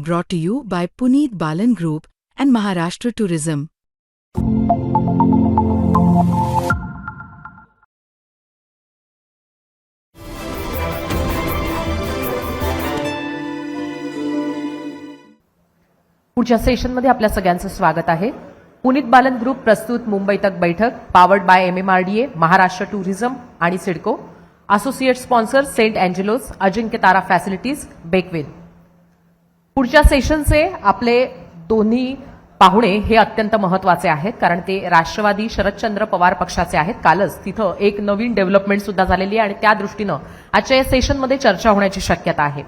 brought to you by Puneet Balan Group and Maharashtra Tourism. पुढच्या सेशनमध्ये आपल्या सगळ्यांचं स्वागत आहे. पुनीत बालन ग्रुप प्रस्तुत मुंबई तक बैठक powered by MMRDA, Maharashtra tourism आणि सिडको. असोसिएट स्पॉन्सर सेंट अँजेलोस, अजिंक्य तारा फॅसिलिटीज, बेकवेल. पुढच्या सेशनचे आपले दोन्ही पाहुणे हे अत्यंत महत्वाचे आहेत, कारण ते राष्ट्रवादी शरदचंद्र पवार पक्षाचे आहेत. कालच तिथं एक नवीन डेव्हलपमेंट सुद्धा झालेली आहे आणि त्या दृष्टीनं आजच्या या सेशनमध्ये चर्चा होण्याची शक्यता आहे.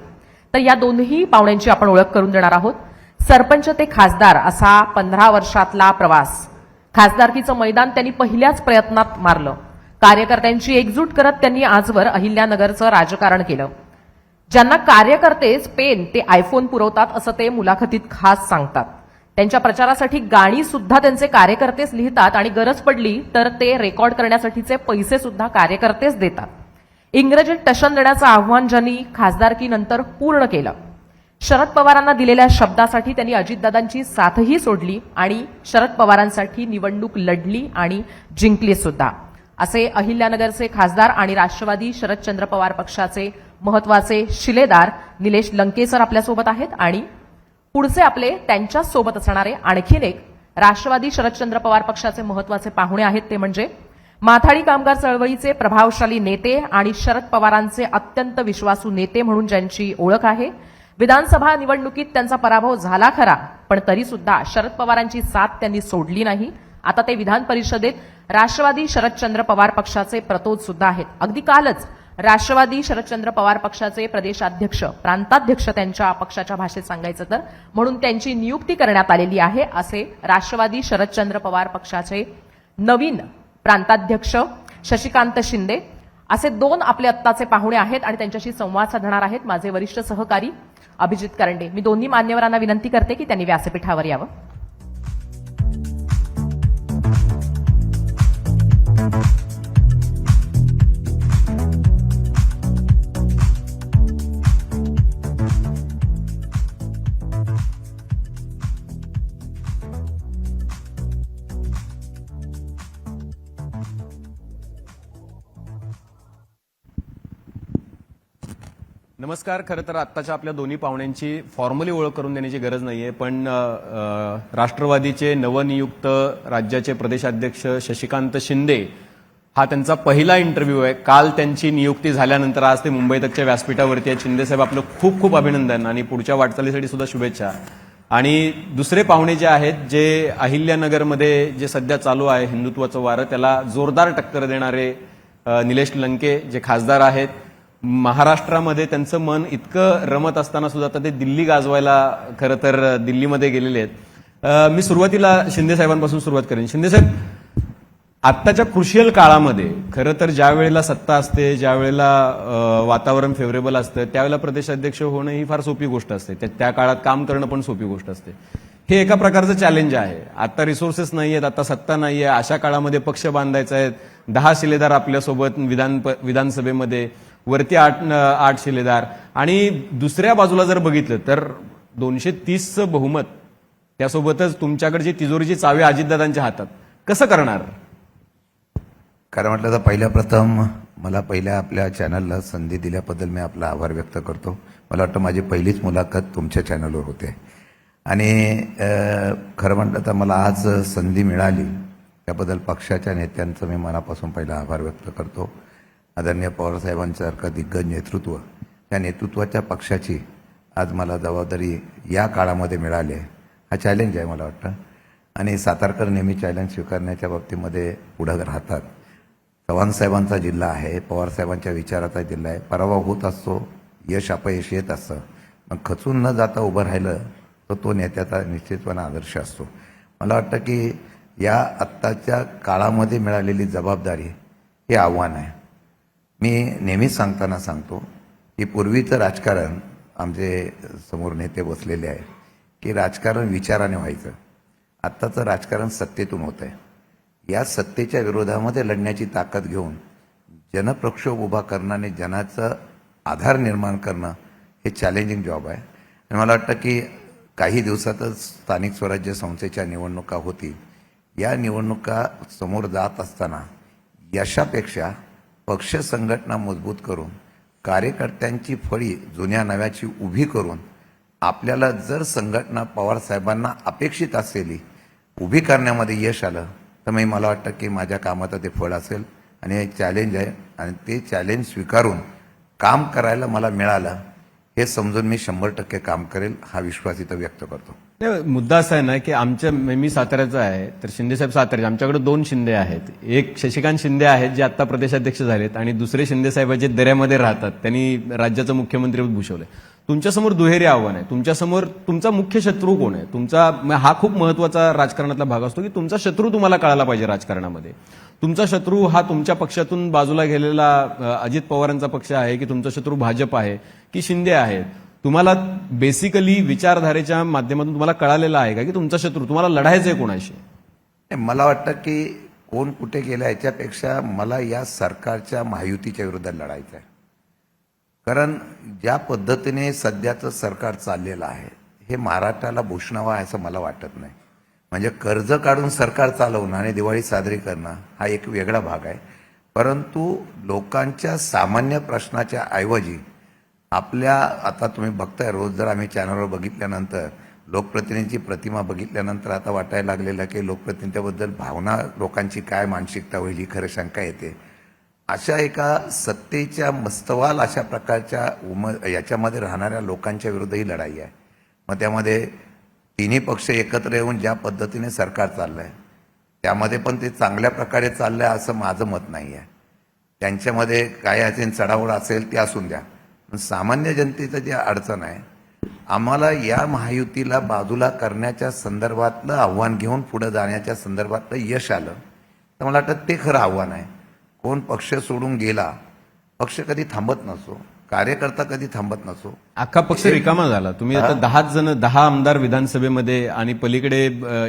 तर या दोन्ही पाहुण्यांची आपण ओळख करून देणार आहोत. सरपंच ते खासदार असा 15 वर्षातला प्रवास. खासदारकीचं मैदान त्यांनी पहिल्याच प्रयत्नात मारलं. कार्यकर्त्यांची एकजूट करत त्यांनी आजवर अहिल्यानगरचं राजकारण केलं. ज्यांना कार्यकर्तेच पेन ते आयफोन पुरवतात असं ते मुलाखतीत खास सांगतात. त्यांच्या प्रचारासाठी गाणी सुद्धा त्यांचे कार्यकर्तेच लिहितात आणि गरज पडली तर ते रेकॉर्ड करण्यासाठीचे पैसे सुद्धा कार्यकर्तेच देतात. इंग्रजीत टशन देण्याचं आव्हान ज्यांनी खासदारकीनंतर पूर्ण केलं. शरद पवारांना दिलेल्या शब्दासाठी त्यांनी अजितदादांची साथही सोडली आणि शरद पवारांसाठी निवडणूक लढली आणि जिंकली सुद्धा. असे अहिल्यानगरचे खासदार आणि राष्ट्रवादी शरदचंद्र पवार पक्षाचे महत्वाचे शिलेदार निलेश लंके सर आपल्यासोबत आहेत. आणि पुढचे आपले त्यांच्याच सोबत असणारे आणखीन एक राष्ट्रवादी शरदचंद्र पवार पक्षाचे महत्वाचे पाहुणे आहेत, ते म्हणजे माथाडी कामगार चळवळीचे प्रभावशाली नेते आणि शरद पवारांचे अत्यंत विश्वासू नेते म्हणून ज्यांची ओळख आहे. विधानसभा निवडणुकीत त्यांचा पराभव झाला खरा, पण तरी सुद्धा शरद पवारांची साथ त्यांनी सोडली नाही. आता ते विधान परिषदेत राष्ट्रवादी शरदचंद्र पवार पक्षाचे प्रतोद सुद्धा आहेत. अगदी कालच राष्ट्रवादी शरदचंद्र पवार पक्षाचे प्रदेशाध्यक्ष, प्रांताध्यक्ष त्यांच्या पक्षाच्या भाषेत सांगायचं तर, म्हणून त्यांची नियुक्ती करण्यात आलेली आहे. असे राष्ट्रवादी शरदचंद्र पवार पक्षाचे नवीन प्रांताध्यक्ष शशिकांत शिंदे असे दोन आपले आत्ताचे पाहुणे आहेत आणि त्यांच्याशी संवाद साधणार आहेत माझे वरिष्ठ सहकारी अभिजित करंडे. मी दोन्ही मान्यवरांना विनंती करते की त्यांनी व्यासपीठावर यावं. नमस्कार. खरं तर आत्ताच्या आपल्या दोन्ही पाहुण्यांची फॉर्मली ओळख करून देण्याची गरज नाहीये, पण राष्ट्रवादीचे नवनियुक्त राज्याचे प्रदेशाध्यक्ष शशिकांत शिंदे हा त्यांचा पहिला इंटरव्ह्यू आहे. काल त्यांची नियुक्ती झाल्यानंतर आज ते मुंबई तकच्या व्यासपीठावरती आहेत. शिंदे साहेब, आपलं खूप खूप अभिनंदन आणि पुढच्या वाटचालीसाठी सुद्धा शुभेच्छा. आणि दुसरे पाहुणे जे आहेत, जे अहिल्यानगरमध्ये जे सध्या चालू आहे हिंदुत्वाचं वारं, त्याला जोरदार टक्कर देणारे निलेश लंके जे खासदार आहेत. महाराष्ट्रामध्ये त्यांचं मन इतकं रमत असताना सुद्धा आता ते दिल्ली गाजवायला खरं तर दिल्लीमध्ये गेलेले आहेत. मी सुरुवातीला शिंदे साहेबांपासून सुरुवात करेन. शिंदे साहेब, आत्ताच्या क्रुशियल काळामध्ये खरं तर ज्या वेळेला सत्ता असते, ज्या वेळेला वातावरण फेवरेबल असतं, त्यावेळेला प्रदेशाध्यक्ष होणं ही फार सोपी गोष्ट असते. त्या काळात काम करणं पण सोपी गोष्ट असते. हे एका प्रकारचं चॅलेंज आहे. आता रिसोर्सेस नाहीयेत, आता सत्ता नाहीये, अशा काळामध्ये पक्ष बांधायचा आहे. 10 शिलेदार आपल्यासोबत विधानसभेमध्ये, वरती 8 शिलेदार, आणि दुसऱ्या बाजूला जर बघितलं तर 230चं बहुमत, त्यासोबतच तुमच्याकडची तिजोरीची चावी अजितदादांच्या हातात. कसं करणार? खरं म्हटलं तर पहिल्या प्रथम मला पहिल्या आपल्या चॅनलला संधी दिल्याबद्दल मी आपला आभार व्यक्त करतो. मला वाटतं माझी पहिलीच मुलाखत तुमच्या चॅनलवर होते आणि खरं म्हटलं तर मला आज संधी मिळाली त्याबद्दल पक्षाच्या नेत्यांचं मी मनापासून पहिला आभार व्यक्त करतो. आदरणीय पवारसाहेबांसारखं दिग्गज नेतृत्व, त्या नेतृत्वाच्या पक्षाची आज मला जबाबदारी या काळामध्ये मिळाली आहे. हा चॅलेंज आहे मला वाटतं, आणि सातारकर नेहमी चॅलेंज स्वीकारण्याच्या बाबतीमध्ये पुढं राहतात. चव्हाणसाहेबांचा जिल्हा आहे, पवारसाहेबांच्या विचाराचा जिल्हा आहे. पराभव होत असतो, यश अपयश येत असतं, मग खचून न जाता उभं राहिलं तर तो नेत्याचा निश्चितपणे आदर्श असतो. मला वाटतं की या आत्ताच्या काळामध्ये मिळालेली जबाबदारी हे आव्हान आहे. मी नेहमीच सांगताना सांगतो की पूर्वीचं राजकारण, आमचे समोर नेते बसलेले आहे, की राजकारण विचाराने व्हायचं. आत्ताचं राजकारण सत्तेतून होत आहे. या सत्तेच्या विरोधामध्ये लढण्याची ताकद घेऊन जनप्रक्षोभ उभा करणं आणि जनाचा आधार निर्माण करणं हे चॅलेंजिंग जॉब आहे. आणि मला वाटतं की काही दिवसातच स्थानिक स्वराज्य संस्थेच्या निवडणुका होतील. या निवडणुका समोर जात असताना यशापेक्षा पक्ष संघटना मजबूत करून कार्यकर्त्यांची फळी जुन्या नव्याची उभी करून आपल्याला जर संघटना पवारसाहेबांना अपेक्षित असलेली उभी करण्यामध्ये यश आलं तर मला वाटतं की माझ्या कामाचं ते फळ असेल आणि हे चॅलेंज आहे आणि ते चॅलेंज स्वीकारून काम करायला मला मिळालं हे समजून मी 100% काम करेल हा विश्वास इथं व्यक्त करतो. नाही, मुद्दा असा आहे ना की मी साताऱ्याचा आहे तर शिंदेसाहेब साताऱ्याचे. आमच्याकडे 2 शिंदे आहेत. एक शशिकांत शिंदे आहेत जे आता प्रदेशाध्यक्ष झालेत आणि दुसरे शिंदे साहेब जे दऱ्यामध्ये राहतात, त्यांनी राज्याचं मुख्यमंत्री भूषवलंय. तुमच्यासमोर दुहेरी आव्हान आहे. तुमच्यासमोर तुमचा मुख्य शत्रू कोण आहे? तुमचा हा खूप महत्वाचा राजकारणातला भाग असतो की तुमचा शत्रू तुम्हाला कळायला पाहिजे राजकारणामध्ये. तुमचा शत्रू हा तुमच्या पक्षातून बाजूला गेलेला अजित पवारांचा पक्ष आहे की तुमचा शत्रू भाजप आहे की शिंदे आहेत? तुम्हाला बेसिकली विचारधारेच्या माध्यमातून तुम्हाला कळालेलं आहे का की तुमचा शत्रू तुम्हाला लढायचंय कोणाशी? मला वाटतं की कोण कुठे गेला याच्यापेक्षा मला या सरकारच्या महायुतीच्या विरोधात लढायचं आहे. कारण ज्या पद्धतीने सध्याचं सरकार चाललेलं आहे हे महाराष्ट्राला भूषणावं आहे असं मला वाटत नाही. म्हणजे कर्ज काढून सरकार चालवणं आणि दिवाळी साजरी करणं हा एक वेगळा भाग आहे. परंतु लोकांच्या सामान्य प्रश्नाच्या ऐवजी आपल्या आता तुम्ही बघताय रोज जर आम्ही चॅनलवर बघितल्यानंतर लोकप्रतिनिधींची प्रतिमा बघितल्यानंतर आता वाटायला लागलेलं की लोकप्रतिनिधींबद्दल भावना लोकांची काय मानसिकता होईल ही खरं शंका येते. अशा एका सत्तेच्या मस्तवाल अशा प्रकारच्या याच्यामध्ये राहणाऱ्या लोकांच्या विरुद्ध ही लढाई आहे. मग त्यामध्ये तिन्ही पक्ष एकत्र येऊन ज्या पद्धतीने सरकार चाललंय त्यामध्ये पण ते चांगल्या प्रकारे चाललंय असं माझं मत नाही आहे. त्यांच्यामध्ये काय असेल चढाओढ असेल ते असून द्या. पण सामान्य जनतेचं जे अडचण आहे आम्हाला या महायुतीला बाजूला करण्याच्या संदर्भातलं आव्हान घेऊन पुढे जाण्याच्या संदर्भातलं यश आलं तर मला वाटतं ते खरं आव्हान आहे. कोण पक्ष सोडून गेला, पक्ष कधी थांबत नसतो, कार्यकर्ता कधी थांबत नसतो. अख्खा पक्ष रिकामा झाला. तुम्ही आता 10 आमदार विधानसभेमध्ये आणि पलीकडे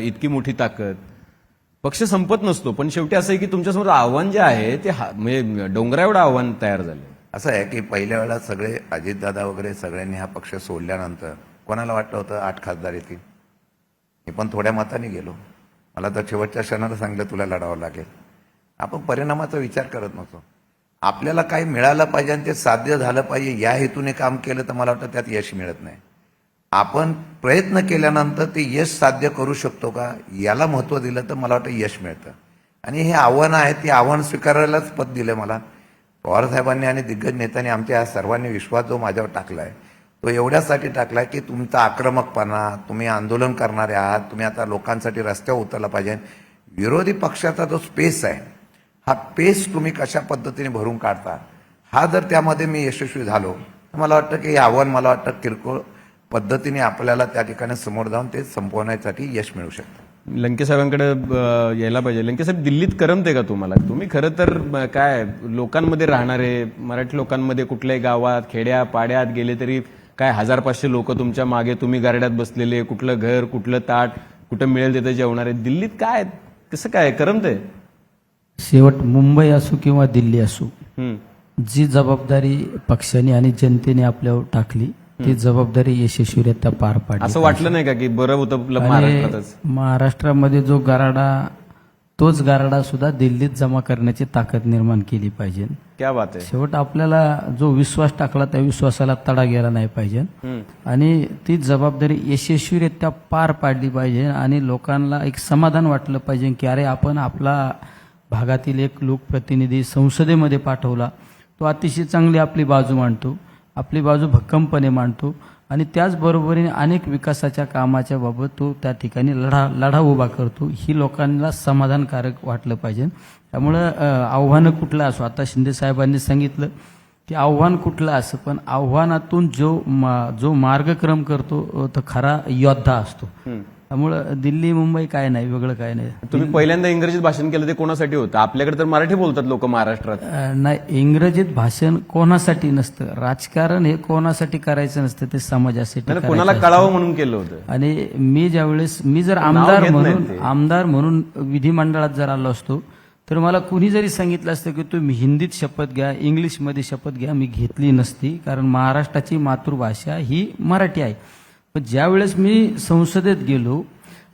इतकी मोठी ताकद. पक्ष संपत नसतो पण शेवटी असं आहे की तुमच्यासमोर आव्हान जे आहे ते म्हणजे डोंगरा एवढं आव्हान तयार झालं. असं आहे की पहिल्या वेळेला सगळे अजितदादा वगैरे सगळ्यांनी हा पक्ष सोडल्यानंतर कोणाला वाटलं होतं 8 खासदार येतील. मी पण थोड्या मताने गेलो. मला तर शेवटच्या क्षणाला सांगितलं तुला लढावं लागेल. आपण परिणामाचा विचार करत नसतो. आपल्याला काही मिळालं पाहिजे आणि ते साध्य झालं पाहिजे या हेतूने काम केलं तर मला वाटतं त्यात यश मिळत नाही. आपण प्रयत्न केल्यानंतर ते यश साध्य करू शकतो का याला महत्त्व दिलं तर मला वाटतं यश मिळतं. आणि हे आव्हानं आहेत, ती आव्हान स्वीकारायलाच पद दिलं मला. पवारसाहेबांनी आणि दिग्गज नेत्यांनी आमच्या या सर्वांनी विश्वास जो माझ्यावर टाकलाय तो एवढ्यासाठी टाकलाय की तुमचा आक्रमकपणा, तुम्ही आंदोलन करणारे आहात, तुम्ही आता लोकांसाठी रस्त्यावर उतरला पाहिजे. विरोधी पक्षाचा जो स्पेस आहे हा पेस तुम्ही कशा पद्धतीने भरून काढता हा जर त्यामध्ये मी यशस्वी झालो तर मला वाटतं की हे आव्हान मला वाटतं किरकोळ पद्धतीने आपल्याला त्या ठिकाणी समोर जाऊन ते संपवण्यासाठी यश मिळू शकतं. लंकेसाहेबांकडे यायला पाहिजे. लंकेसाहेब, दिल्लीत करमते का तुम्हाला? तुम्ही खरं तर काय लोकांमध्ये राहणारे, मराठी लोकांमध्ये कुठल्याही गावात खेड्या पाड्यात गेले तरी काय 1000-500 लोक तुमच्या मागे, तुम्ही गारड्यात बसलेले, कुठलं घर कुठलं ताट कुठं मिळेल तिथे जेवणारे. दिल्लीत काय कसं काय करमते? शेवट मुंबई असो किंवा दिल्ली असो, जी जबाबदारी पक्षाने आणि जनतेने आपल्यावर टाकली ती जबाबदारी यशस्वीरित्या पार पाडली. असं वाटलं नाही का की बरं होतं आपलं महाराष्ट्रातच? महाराष्ट्रामध्ये जो गाराडा, तोच गाराडा सुद्धा दिल्लीत जमा करण्याची ताकद निर्माण केली पाहिजे. क्या बात आहे. शेवट आपल्याला जो विश्वास टाकला त्या विश्वासाला तडा गेला नाही पाहिजे आणि ती जबाबदारी यशस्वीरित्या पार पाडली पाहिजे आणि लोकांना एक समाधान वाटलं पाहिजे की अरे आपण आपला भागातील एक लोकप्रतिनिधी संसदेमध्ये पाठवला, तो अतिशय चांगली आपली बाजू मांडतो, आपली बाजू भक्कमपणे मांडतो आणि त्याचबरोबरीने अनेक विकासाच्या कामाच्या बाबत तो त्या ठिकाणी लढा उभा करतो. ही लोकांना समाधानकारक वाटलं पाहिजे. त्यामुळं आव्हानं कुठलं असो, आता शिंदे साहेबांनी सांगितलं की आव्हान कुठलं असं, पण आव्हानातून जो मार्गक्रम करतो तो खरा योद्धा असतो. त्यामुळं दिल्ली मुंबई काय नाही, वेगळं काय नाही. तुम्ही पहिल्यांदा इंग्रजीत भाषण केलं ते कोणासाठी होतं? आपल्याकडे तर मराठी बोलतात लोक महाराष्ट्रात. नाही, इंग्रजीत भाषण कोणासाठी नसतं. राजकारण हे कोणासाठी करायचं नसतं, ते समाजासाठी कोणाला कळावं म्हणून केलं होतं. आणि मी ज्यावेळेस मी जर आमदार म्हणून विधिमंडळात जर आलो असतो तर मला कुणी जरी सांगितलं असतं की तुम्ही हिंदीत शपथ घ्या, इंग्लिशमध्ये शपथ घ्या, मी घेतली नसती. कारण महाराष्ट्राची मातृभाषा ही मराठी आहे. पण ज्यावेळेस मी संसदेत गेलो,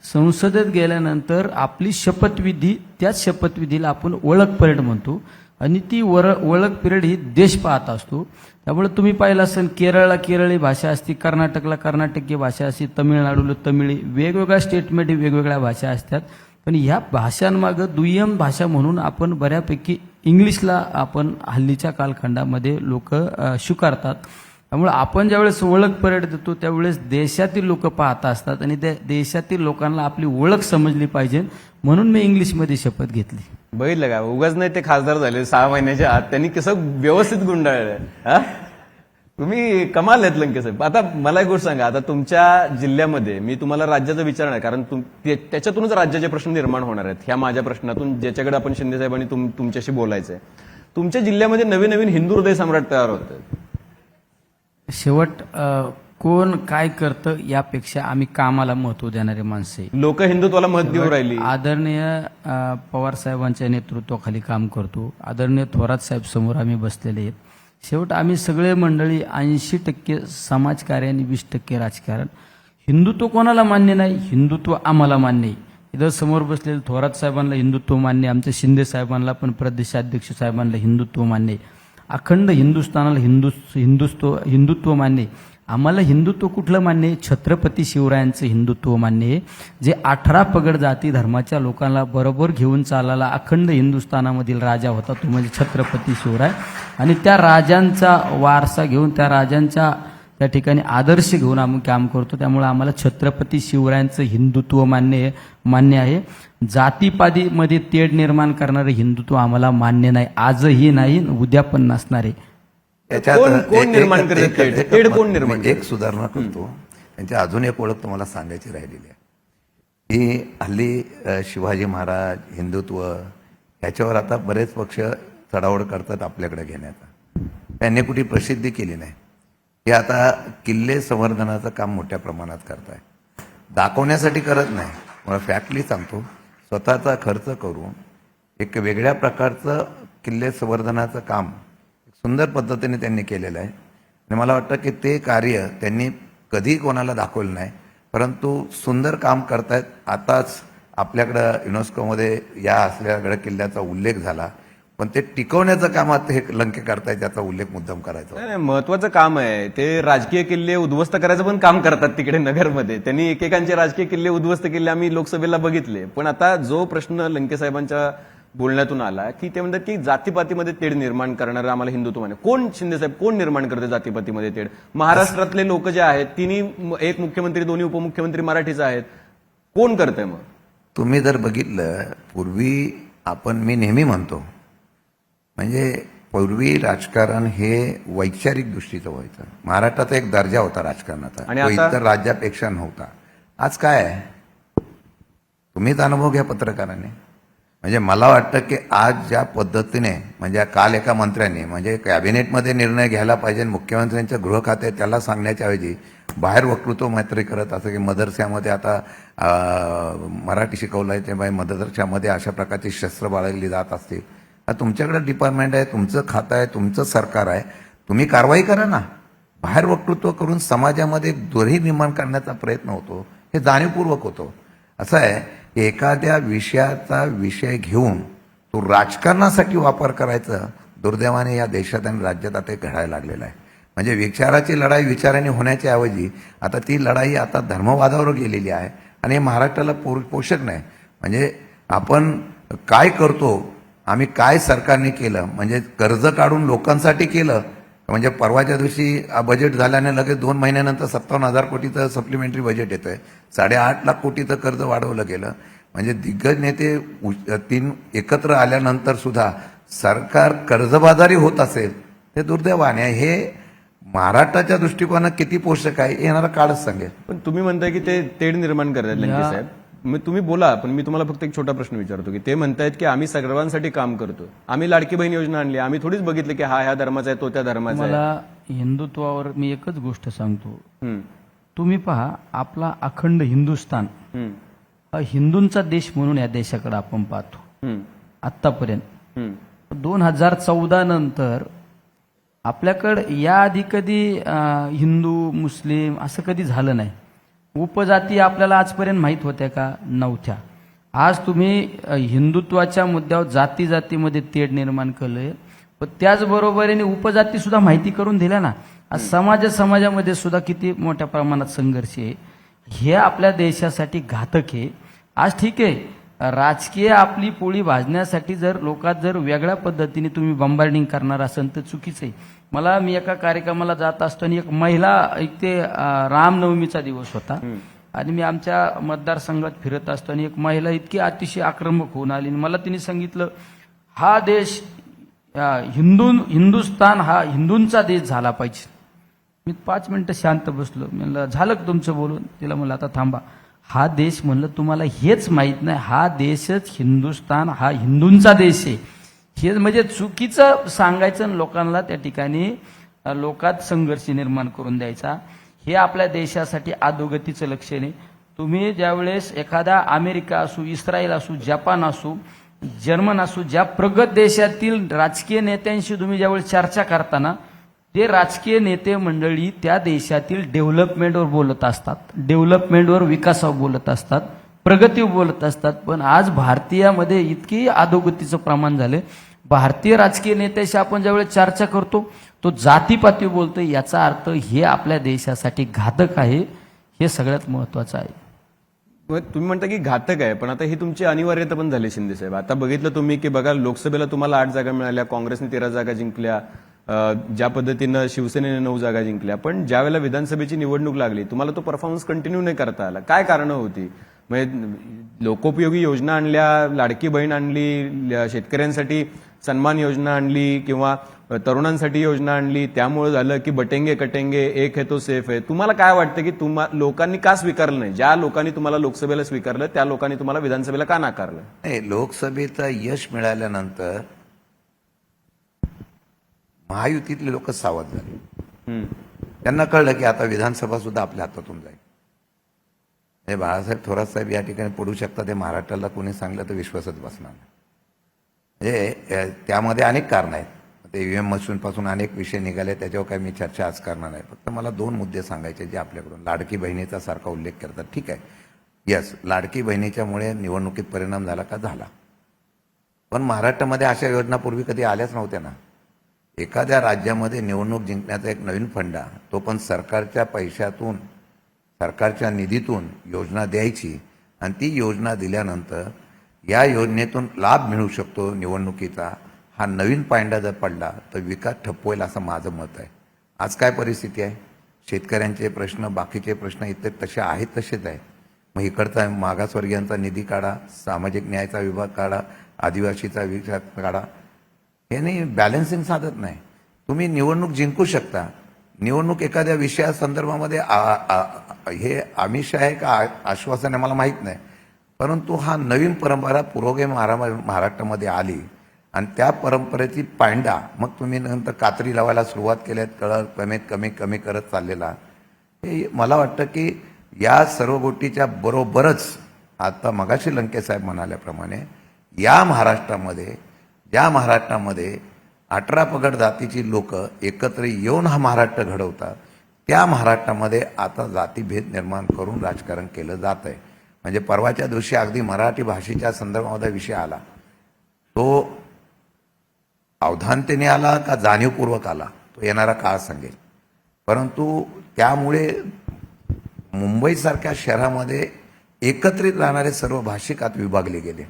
संसदेत गेल्यानंतर आपली शपथविधी, त्याच शपथविधीला आपण ओळख परेड म्हणतो आणि ती ओळख परेड ही देश पाहत असतो. त्यामुळे तुम्ही पाहिलं असेल, केरळला केरळी भाषा असते, कर्नाटकला कर्नाटकी भाषा असते, तमिळनाडूला तमिळी, वेगवेगळ्या स्टेटमध्ये वेगवेगळ्या भाषा असतात. पण ह्या भाषांमागं दुय्यम भाषा म्हणून आपण बऱ्यापैकी इंग्लिशला आपण हल्लीच्या कालखंडामध्ये लोक स्वीकारतात. त्यामुळे आपण ज्यावेळेस ओळख परेड देतो त्यावेळेस देशातील लोक पाहत असतात आणि त्या देशातील लोकांना आपली ओळख समजली पाहिजे, म्हणून मी इंग्लिशमध्ये शपथ घेतली. बघितलं का, उगाच नाही ते खासदार झाले 6 महिन्याच्या आत, त्यांनी कसं व्यवस्थित गुंडाळलं. हा, तुम्ही कमाल आहेत लंके साहेब. आता मला एक गोष्ट सांगा, आता तुमच्या जिल्ह्यामध्ये मी तुम्हाला राज्याचं विचारणार, कारण त्याच्यातूनच राज्याचे प्रश्न निर्माण होणार आहेत, ह्या माझ्या प्रश्नातून ज्याच्याकडे आपण शिंदे साहेबांनी तुमच्याशी बोलायचंय. तुमच्या जिल्ह्यामध्ये नवीन नवीन हिंदू हृदय सम्राट तयार होतात. शेवट कोण काय करतं यापेक्षा आम्ही कामाला महत्व देणारे माणसे. लोक हिंदुत्वाला मत देऊ राहिली. आदरणीय पवार साहेबांच्या नेतृत्वाखाली काम करतो. आदरणीय थोरात साहेब समोर आम्ही बसलेले आहेत. शेवट आम्ही सगळे मंडळी 80% समाजकार्य आणि 20% राजकारण. हिंदुत्व कोणाला मान्य नाही, हिंदुत्व आम्हाला मान्य आहे. इथं समोर बसलेले थोरात साहेबांना हिंदुत्व मान्य आहे, आमच्या शिंदे साहेबांना पण प्रदेशाध्यक्ष साहेबांना हिंदुत्व मान्य आहे, अखंड हिंदुस्थानाला हिंदुत्व मान्य आहे. आम्हाला हिंदुत्व कुठलं मान्य आहे? छत्रपती शिवरायांचं हिंदुत्व मान्य आहे, जे 18 पगड जाती धर्माच्या लोकांना बरोबर घेऊन चालायला अखंड हिंदुस्थानामधील राजा होता, तो म्हणजे छत्रपती शिवराय. आणि त्या राजांचा वारसा घेऊन, त्या राजांच्या त्या ठिकाणी आदर्श घेऊन आम्ही काम करतो. त्यामुळे आम्हाला छत्रपती शिवरायांचं हिंदुत्व मान्य आहे. जातीपातीमध्ये तेढ निर्माण करणारे हिंदुत्व आम्हाला मान्य नाही, आजही नाही, उद्या पण नसणार आहे. कोण निर्माण करते तेढ? कोण निर्माण? एक सुधारणा करतो. त्यांची अजून एक ओळख तुम्हाला सांगायची राहिलेली आहे की हल्ली शिवाजी महाराज, हिंदुत्व ह्याच्यावर आता बरेच पक्ष चढाओढ करतात आपल्याकडे घेण्याचा. त्यांनी कुठे प्रसिद्धी केली नाही. हे आता किल्ले संवर्धनाचं काम मोठ्या प्रमाणात करताय, दाखवण्यासाठी करत नाही. मला फॅक्टली सांगतो, स्वतःचा खर्च करून एक वेगळ्या प्रकारचं किल्ले संवर्धनाचं काम सुंदर पद्धतीने त्यांनी केलेलं आहे. आणि मला वाटतं की ते कार्य त्यांनी कधी कोणाला दाखवलं नाही, परंतु सुंदर काम करतायत. आताच आपल्याकडं युनेस्कोमध्ये या असलेल्या गड किल्ल्याचा उल्लेख झाला, पण ते टिकवण्याचं काम आता हे लंके करतायत, त्याचा उल्लेख मुद्दाम करायचा. नाही, महत्वाचं काम आहे ते. राजकीय किल्ले उद्ध्वस्त करायचं पण काम करतात तिकडे नगरमध्ये. त्यांनी एकेकांचे राजकीय किल्ले उद्ध्वस्त केले, आम्ही लोकसभेला बघितले. पण आता जो प्रश्न लंके साहेबांच्या बोलण्यातून आला की ते म्हणतात की जातीपातीमध्ये तेढ निर्माण करणारं आम्हाला हिंदुत्व मान्य. कोण शिंदे साहेब, कोण निर्माण करते जातीपातीमध्ये तेढ? महाराष्ट्रातले लोक जे आहेत, तिन्ही, एक मुख्यमंत्री, दोन्ही उपमुख्यमंत्री मराठीचे आहेत, कोण करतंय? मग तुम्ही जर बघितलं, पूर्वी मी नेहमी म्हणतो, म्हणजे पूर्वी राजकारण हे वैचारिक दृष्टीचं व्हायचं. महाराष्ट्राचा एक दर्जा होता राजकारणाचा, आणि तो इतर राज्यापेक्षा नव्हता. आज काय आहे, तुम्हीच अनुभव घ्या पत्रकाराने. म्हणजे मला वाटतं की आज ज्या पद्धतीने, म्हणजे काल एका मंत्र्यांनी म्हणजे कॅबिनेटमध्ये निर्णय घ्यायला पाहिजे, मुख्यमंत्र्यांच्या गृह खाते त्याला सांगण्याच्या ऐवजी बाहेर वक्तृत्व मैत्री करत, असं की मदरशामध्ये आता मराठी शिकवलं आहे, तेव्हा मदरशामध्ये अशा प्रकारची शस्त्र बाळगली जात असतील. तुमच्याकडे डिपार्टमेंट आहे, तुमचं खातं आहे, तुमचं सरकार आहे, तुम्ही कारवाई करा ना. बाहेर वक्तृत्व करून समाजामध्ये दोरी निर्माण करण्याचा प्रयत्न होतो, हे जाणीवपूर्वक होतो. असं आहे की एखाद्या विषयाचा विषय घेऊन तो राजकारणासाठी वापर करायचं दुर्दैवाने या देशात आणि राज्यात आता घडायला लागलेलं आहे. म्हणजे विचाराची लढाई विचाराने होण्याच्या ऐवजी आता ती लढाई आता धर्मवादावर गेलेली आहे आणि हे महाराष्ट्राला पोषक नाही. म्हणजे आपण काय करतो, आम्ही काय सरकारने केलं, म्हणजे कर्ज काढून लोकांसाठी केलं, म्हणजे परवाच्या दिवशी बजेट झाल्याने लगेच 2 महिन्यानंतर 57,000 कोटीचं सप्लिमेंटरी बजेट येतंय. 8.5 लाख कोटीचं कर्ज वाढवलं गेलं. म्हणजे दिग्गज नेते 3 एकत्र आल्यानंतर सुद्धा सरकार कर्जबाजारी होत असेल, ते दुर्दैवाने आहे. हे महाराष्ट्राच्या दृष्टिकोनात किती पोषक आहे येणारा काळच सांगेल. पण तुम्ही म्हणताय की ते तेढ निर्माण करतात लंके साहेब. तुम्ही बोला, पण मी तुम्हाला फक्त एक छोटा प्रश्न विचारतो की ते म्हणतायत की आम्ही सर्वांसाठी काम करतो, आम्ही लाडकी बहीण योजना आणली, आम्ही थोडीच बघितलं की हा ह्या धर्माचा आहे, तो त्या धर्माचा आहे. मला हिंदुत्वावर मी एकच गोष्ट सांगतो, तुम्ही पहा, आपला अखंड हिंदुस्थान हा हिंदूंचा देश म्हणून या देशाकडे आपण पाहतो. आतापर्यंत 2014 नंतर आपल्याकडे याआधी कधी हिंदू मुस्लिम असं कधी झालं नाही. उपजाती आपल्याला आजपर्यंत माहीत होत्या का? नव्हत्या. आज तुम्ही हिंदुत्वाच्या मुद्द्यावर जाती जातीमध्ये तेढ निर्माण केलंय, पण त्याचबरोबरीने उपजाती सुद्धा माहिती करून दिल्या ना. आज समाजामध्ये सुद्धा किती मोठ्या प्रमाणात संघर्ष आहे. हे आपल्या देशासाठी घातक आहे. आज ठीक आहे, राजकीय आपली पोळी भाजण्यासाठी जर लोकात जर वेगळ्या पद्धतीने तुम्ही बंबार्डिंग करणार असेल तर चुकीचं आहे. मी एका कार्यक्रमाला जात असताना एक महिला, ते रामनवमीचा दिवस होता आणि मी आमच्या मतदारसंघात फिरत असताना एक महिला इतकी अतिशय आक्रमक होऊन आली. मला तिने सांगितलं, हा देश हिंदुस्थान हा हिंदूंचा देश झाला पाहिजे. मी 5 मिनिटं शांत बसलो. म्हणलं, झालं का तुमचं बोलून? तिला म्हणलं, आता थांबा. हा देश म्हणलं तुम्हाला हेच माहीत नाही, हा देशच हिंदुस्थान हा हिंदूंचा देश आहे. हे म्हणजे चुकीचं सांगायचं आणि लोकांना त्या ठिकाणी लोकात संघर्ष निर्माण करून द्यायचा. हे आपल्या देशासाठी अधोगतीचं लक्षण आहे. तुम्ही ज्यावेळेस एखादा अमेरिका असू, इस्रायल असू, जपान असू, जर्मन असू, ज्या प्रगत देशातील राजकीय नेत्यांशी तुम्ही ज्यावेळेस चर्चा करताना, ते राजकीय नेते मंडळी त्या देशातील डेव्हलपमेंटवर बोलत असतात, डेव्हलपमेंटवर, विकासावर बोलत असतात, प्रगतीवर बोलत असतात. पण आज भारतीयामध्ये इतकी अधोगतीचं प्रमाण झाले. भारतीय राजकीय नेत्याशी आपण ज्यावेळेस चर्चा करतो तो जातीपाती बोलतो. याचा अर्थ हे आपल्या देशासाठी घातक आहे. हे सगळ्यात महत्वाचं आहे. तुम्ही म्हणता की घातक आहे, पण आता ही तुमची अनिवार्यता पण झाली शिंदे साहेब. आता बघितलं तुम्ही की बघा, लोकसभेला तुम्हाला 8 जागा मिळाल्या, काँग्रेसने 13 जागा जिंकल्या, ज्या पद्धतीनं शिवसेनेने 9 जागा जिंकल्या. पण ज्या वेळेला विधानसभेची निवडणूक लागली तुम्हाला तो परफॉर्मन्स कंटिन्यू नाही करता आला. काय कारणं होती? म्हणजे लोकोपयोगी योजना आणल्या, लाडकी बहीण आणली, शेतकऱ्यांसाठी सन्मान योजना आणली किंवा तरुणांसाठी योजना आणली, त्यामुळे झालं की बटेंगे कटेंगे एक है तो सेफ आहे. तुम्हाला काय वाटतं की लोकांनी का स्वीकारलं नाही? ज्या लोकांनी तुम्हाला लोकसभेला स्वीकारलं त्या लोकांनी तुम्हाला विधानसभेला का नाकारलं? नाही, लोकसभेचं यश मिळाल्यानंतर महायुतीतले लोक सावध झाले. त्यांना कळलं की आता विधानसभा सुद्धा आपल्या हातातून जाईल. हे बाळासाहेब थोरात साहेब या ठिकाणी पडू शकतात, ते महाराष्ट्राला कोणी सांगलं तर विश्वासच बसणार नाही. म्हणजे त्यामध्ये अनेक कारणं आहेत. ते ईव्हीएम मशीनपासून अनेक विषय निघाले, त्याच्यावर काही मी चर्चा आज करणार नाही. फक्त मला 2 मुद्दे सांगायचे जे आपल्याकडून. लाडकी बहिणीचा सारखा उल्लेख करतात, ठीक आहे, यस, लाडकी बहिणीच्यामुळे निवडणुकीत परिणाम झाला का? झाला. पण महाराष्ट्रामध्ये अशा योजना पूर्वी कधी आल्याच नव्हत्या ना. एखाद्या राज्यामध्ये निवडणूक जिंकण्याचा एक नवीन फंडा, तो पण सरकारच्या पैशातून, सरकारच्या निधीतून योजना द्यायची आणि ती योजना दिल्यानंतर या योजनेतून लाभ मिळू शकतो निवडणुकीचा, हा नवीन पायंडा जर पडला तर विकास ठप्प होईल असं माझं मत आहे. आज काय परिस्थिती आहे? शेतकऱ्यांचे प्रश्न, बाकीचे प्रश्न इतर तसे आहेत तसेच आहे. मग इकडचा मागासवर्गीयांचा निधी काढा, सामाजिक न्यायाचा विभाग काढा, आदिवासीचा विभाग काढा, हे नाही बॅलन्सिंग साधत नाही. तुम्ही निवडणूक जिंकू शकता. निवडणूक एखाद्या विषयासंदर्भामध्ये हे आमिष आहे का आश्वासन आहे मला माहीत नाही, परंतु हा नवीन परंपरा पुरोगामी महाराष्ट्रामध्ये आली आणि त्या परंपरेची पायंडा मग तुम्ही नंतर कात्री लावायला सुरुवात केल्यात, कमीत कमी करत चाललेला. हे मला वाटतं की या सर्व गोष्टीच्या बरोबरच आता मगाशी लंके साहेब म्हणाल्याप्रमाणे ज्या महाराष्ट्रामध्ये 18 पगड जातीची लोक एकत्र येऊन हा महाराष्ट्र घडवतात, त्या महाराष्ट्रामध्ये आता जातीभेद निर्माण करून राजकारण केलं जात आहे. म्हणजे परवाच्या दिवशी अगदी मराठी भाषेच्या संदर्भामध्ये विषय आला, तो अवधानतेने आला का जाणीवपूर्वक आला तो येणारा काळ सांगेल. परंतु त्यामुळे मुंबईसारख्या शहरामध्ये एकत्रित राहणारे सर्व भाषिक आत विभागले गेले.